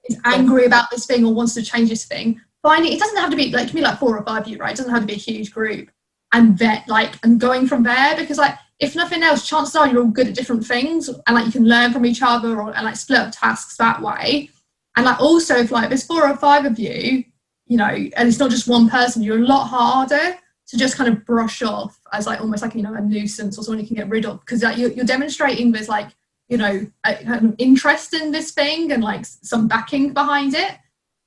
is angry about this thing or wants to change this thing? Finding, it doesn't have to be like, it can be like 4 or 5 of you, right? It doesn't have to be a huge group. And then like, and going from there, because like, if nothing else, chances are you're all good at different things, and like you can learn from each other, and like split up tasks that way. And like also, if like there's 4 or 5 of you, you know, and it's not just one person, you're a lot harder to just kind of brush off as like almost like, you know, a nuisance or someone you can get rid of, because like you're demonstrating there's like, you know, a kind of interest in this thing and like some backing behind it.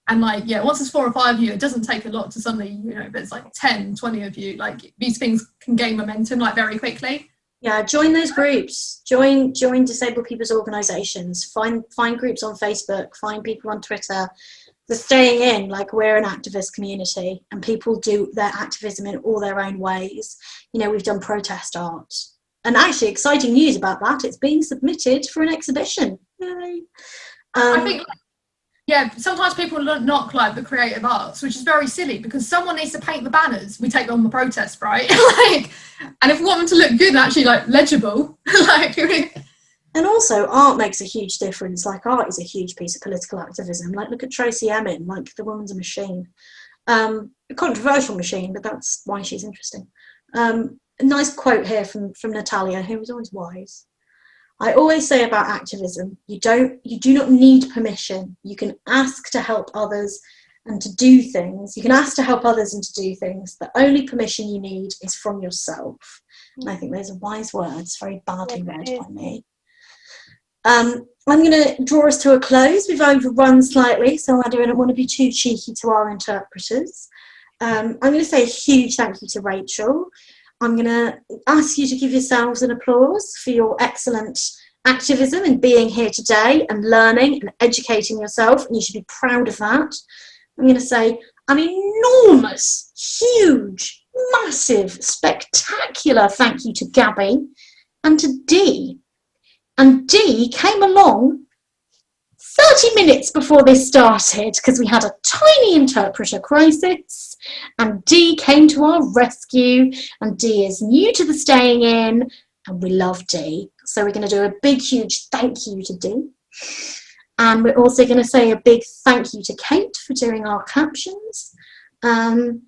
And like, yeah, once there's 4 or 5 of you, it doesn't take a lot to suddenly, you know, there's like 10, 20 of you, like these things can gain momentum like very quickly. Yeah, join those groups. Join disabled people's organisations. Find groups on Facebook. Find people on Twitter. The staying in, like, we're an activist community, and people do their activism in all their own ways. You know, we've done protest art, and actually, exciting news about that. It's being submitted for an exhibition. Yay! I think, yeah, sometimes people knock like the creative arts, which is very silly because someone needs to paint the banners. We take on the protest, right? Like, and if we want them to look good and actually like legible, like. And also, art makes a huge difference. Like, art is a huge piece of political activism. Like, look at Tracy Emin. Like, the woman's a machine, a controversial machine, but that's why she's interesting. A nice quote here from Natalia, who was always wise. I always say about activism, you do not need permission. You can ask to help others and to do things. You can ask to help others and to do things. The only permission you need is from yourself. And I think those are wise words, very badly read by me. I'm going to draw us to a close. We've overrun slightly, so I don't want to be too cheeky to our interpreters. I'm going to say a huge thank you to Rachel. I'm going to ask you to give yourselves an applause for your excellent activism and being here today and learning and educating yourself, and you should be proud of that. I'm going to say an enormous, huge, massive, spectacular thank you to Gabby and to Dee. And Dee came along 30 minutes before this started because we had a tiny interpreter crisis, and Dee came to our rescue, and Dee is new to the staying in, and we love Dee. So we're going to do a big, huge thank you to Dee. And we're also going to say a big thank you to Kate for doing our captions. And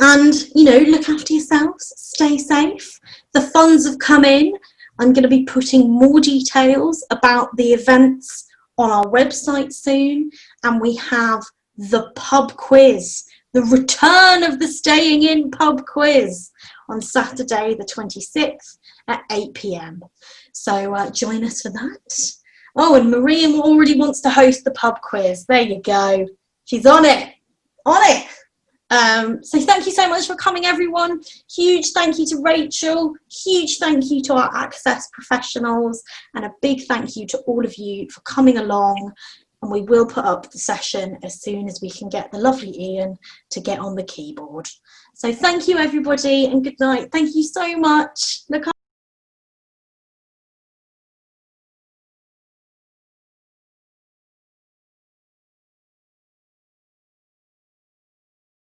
And, you know, look after yourselves, stay safe. The funds have come in. I'm going to be putting more details about the events on our website soon. And we have the pub quiz, the return of the Staying In pub quiz on Saturday the 26th at 8 p.m. So join us for that. Oh, and Maria already wants to host the pub quiz. There you go. She's on it. On it. So thank you so much for coming, everyone. Huge thank you to Rachel. Huge thank you to our access professionals. And a big thank you to all of you for coming along. And we will put up the session as soon as we can get the lovely Ian to get on the keyboard. So thank you, everybody, and good night. Thank you so much. Look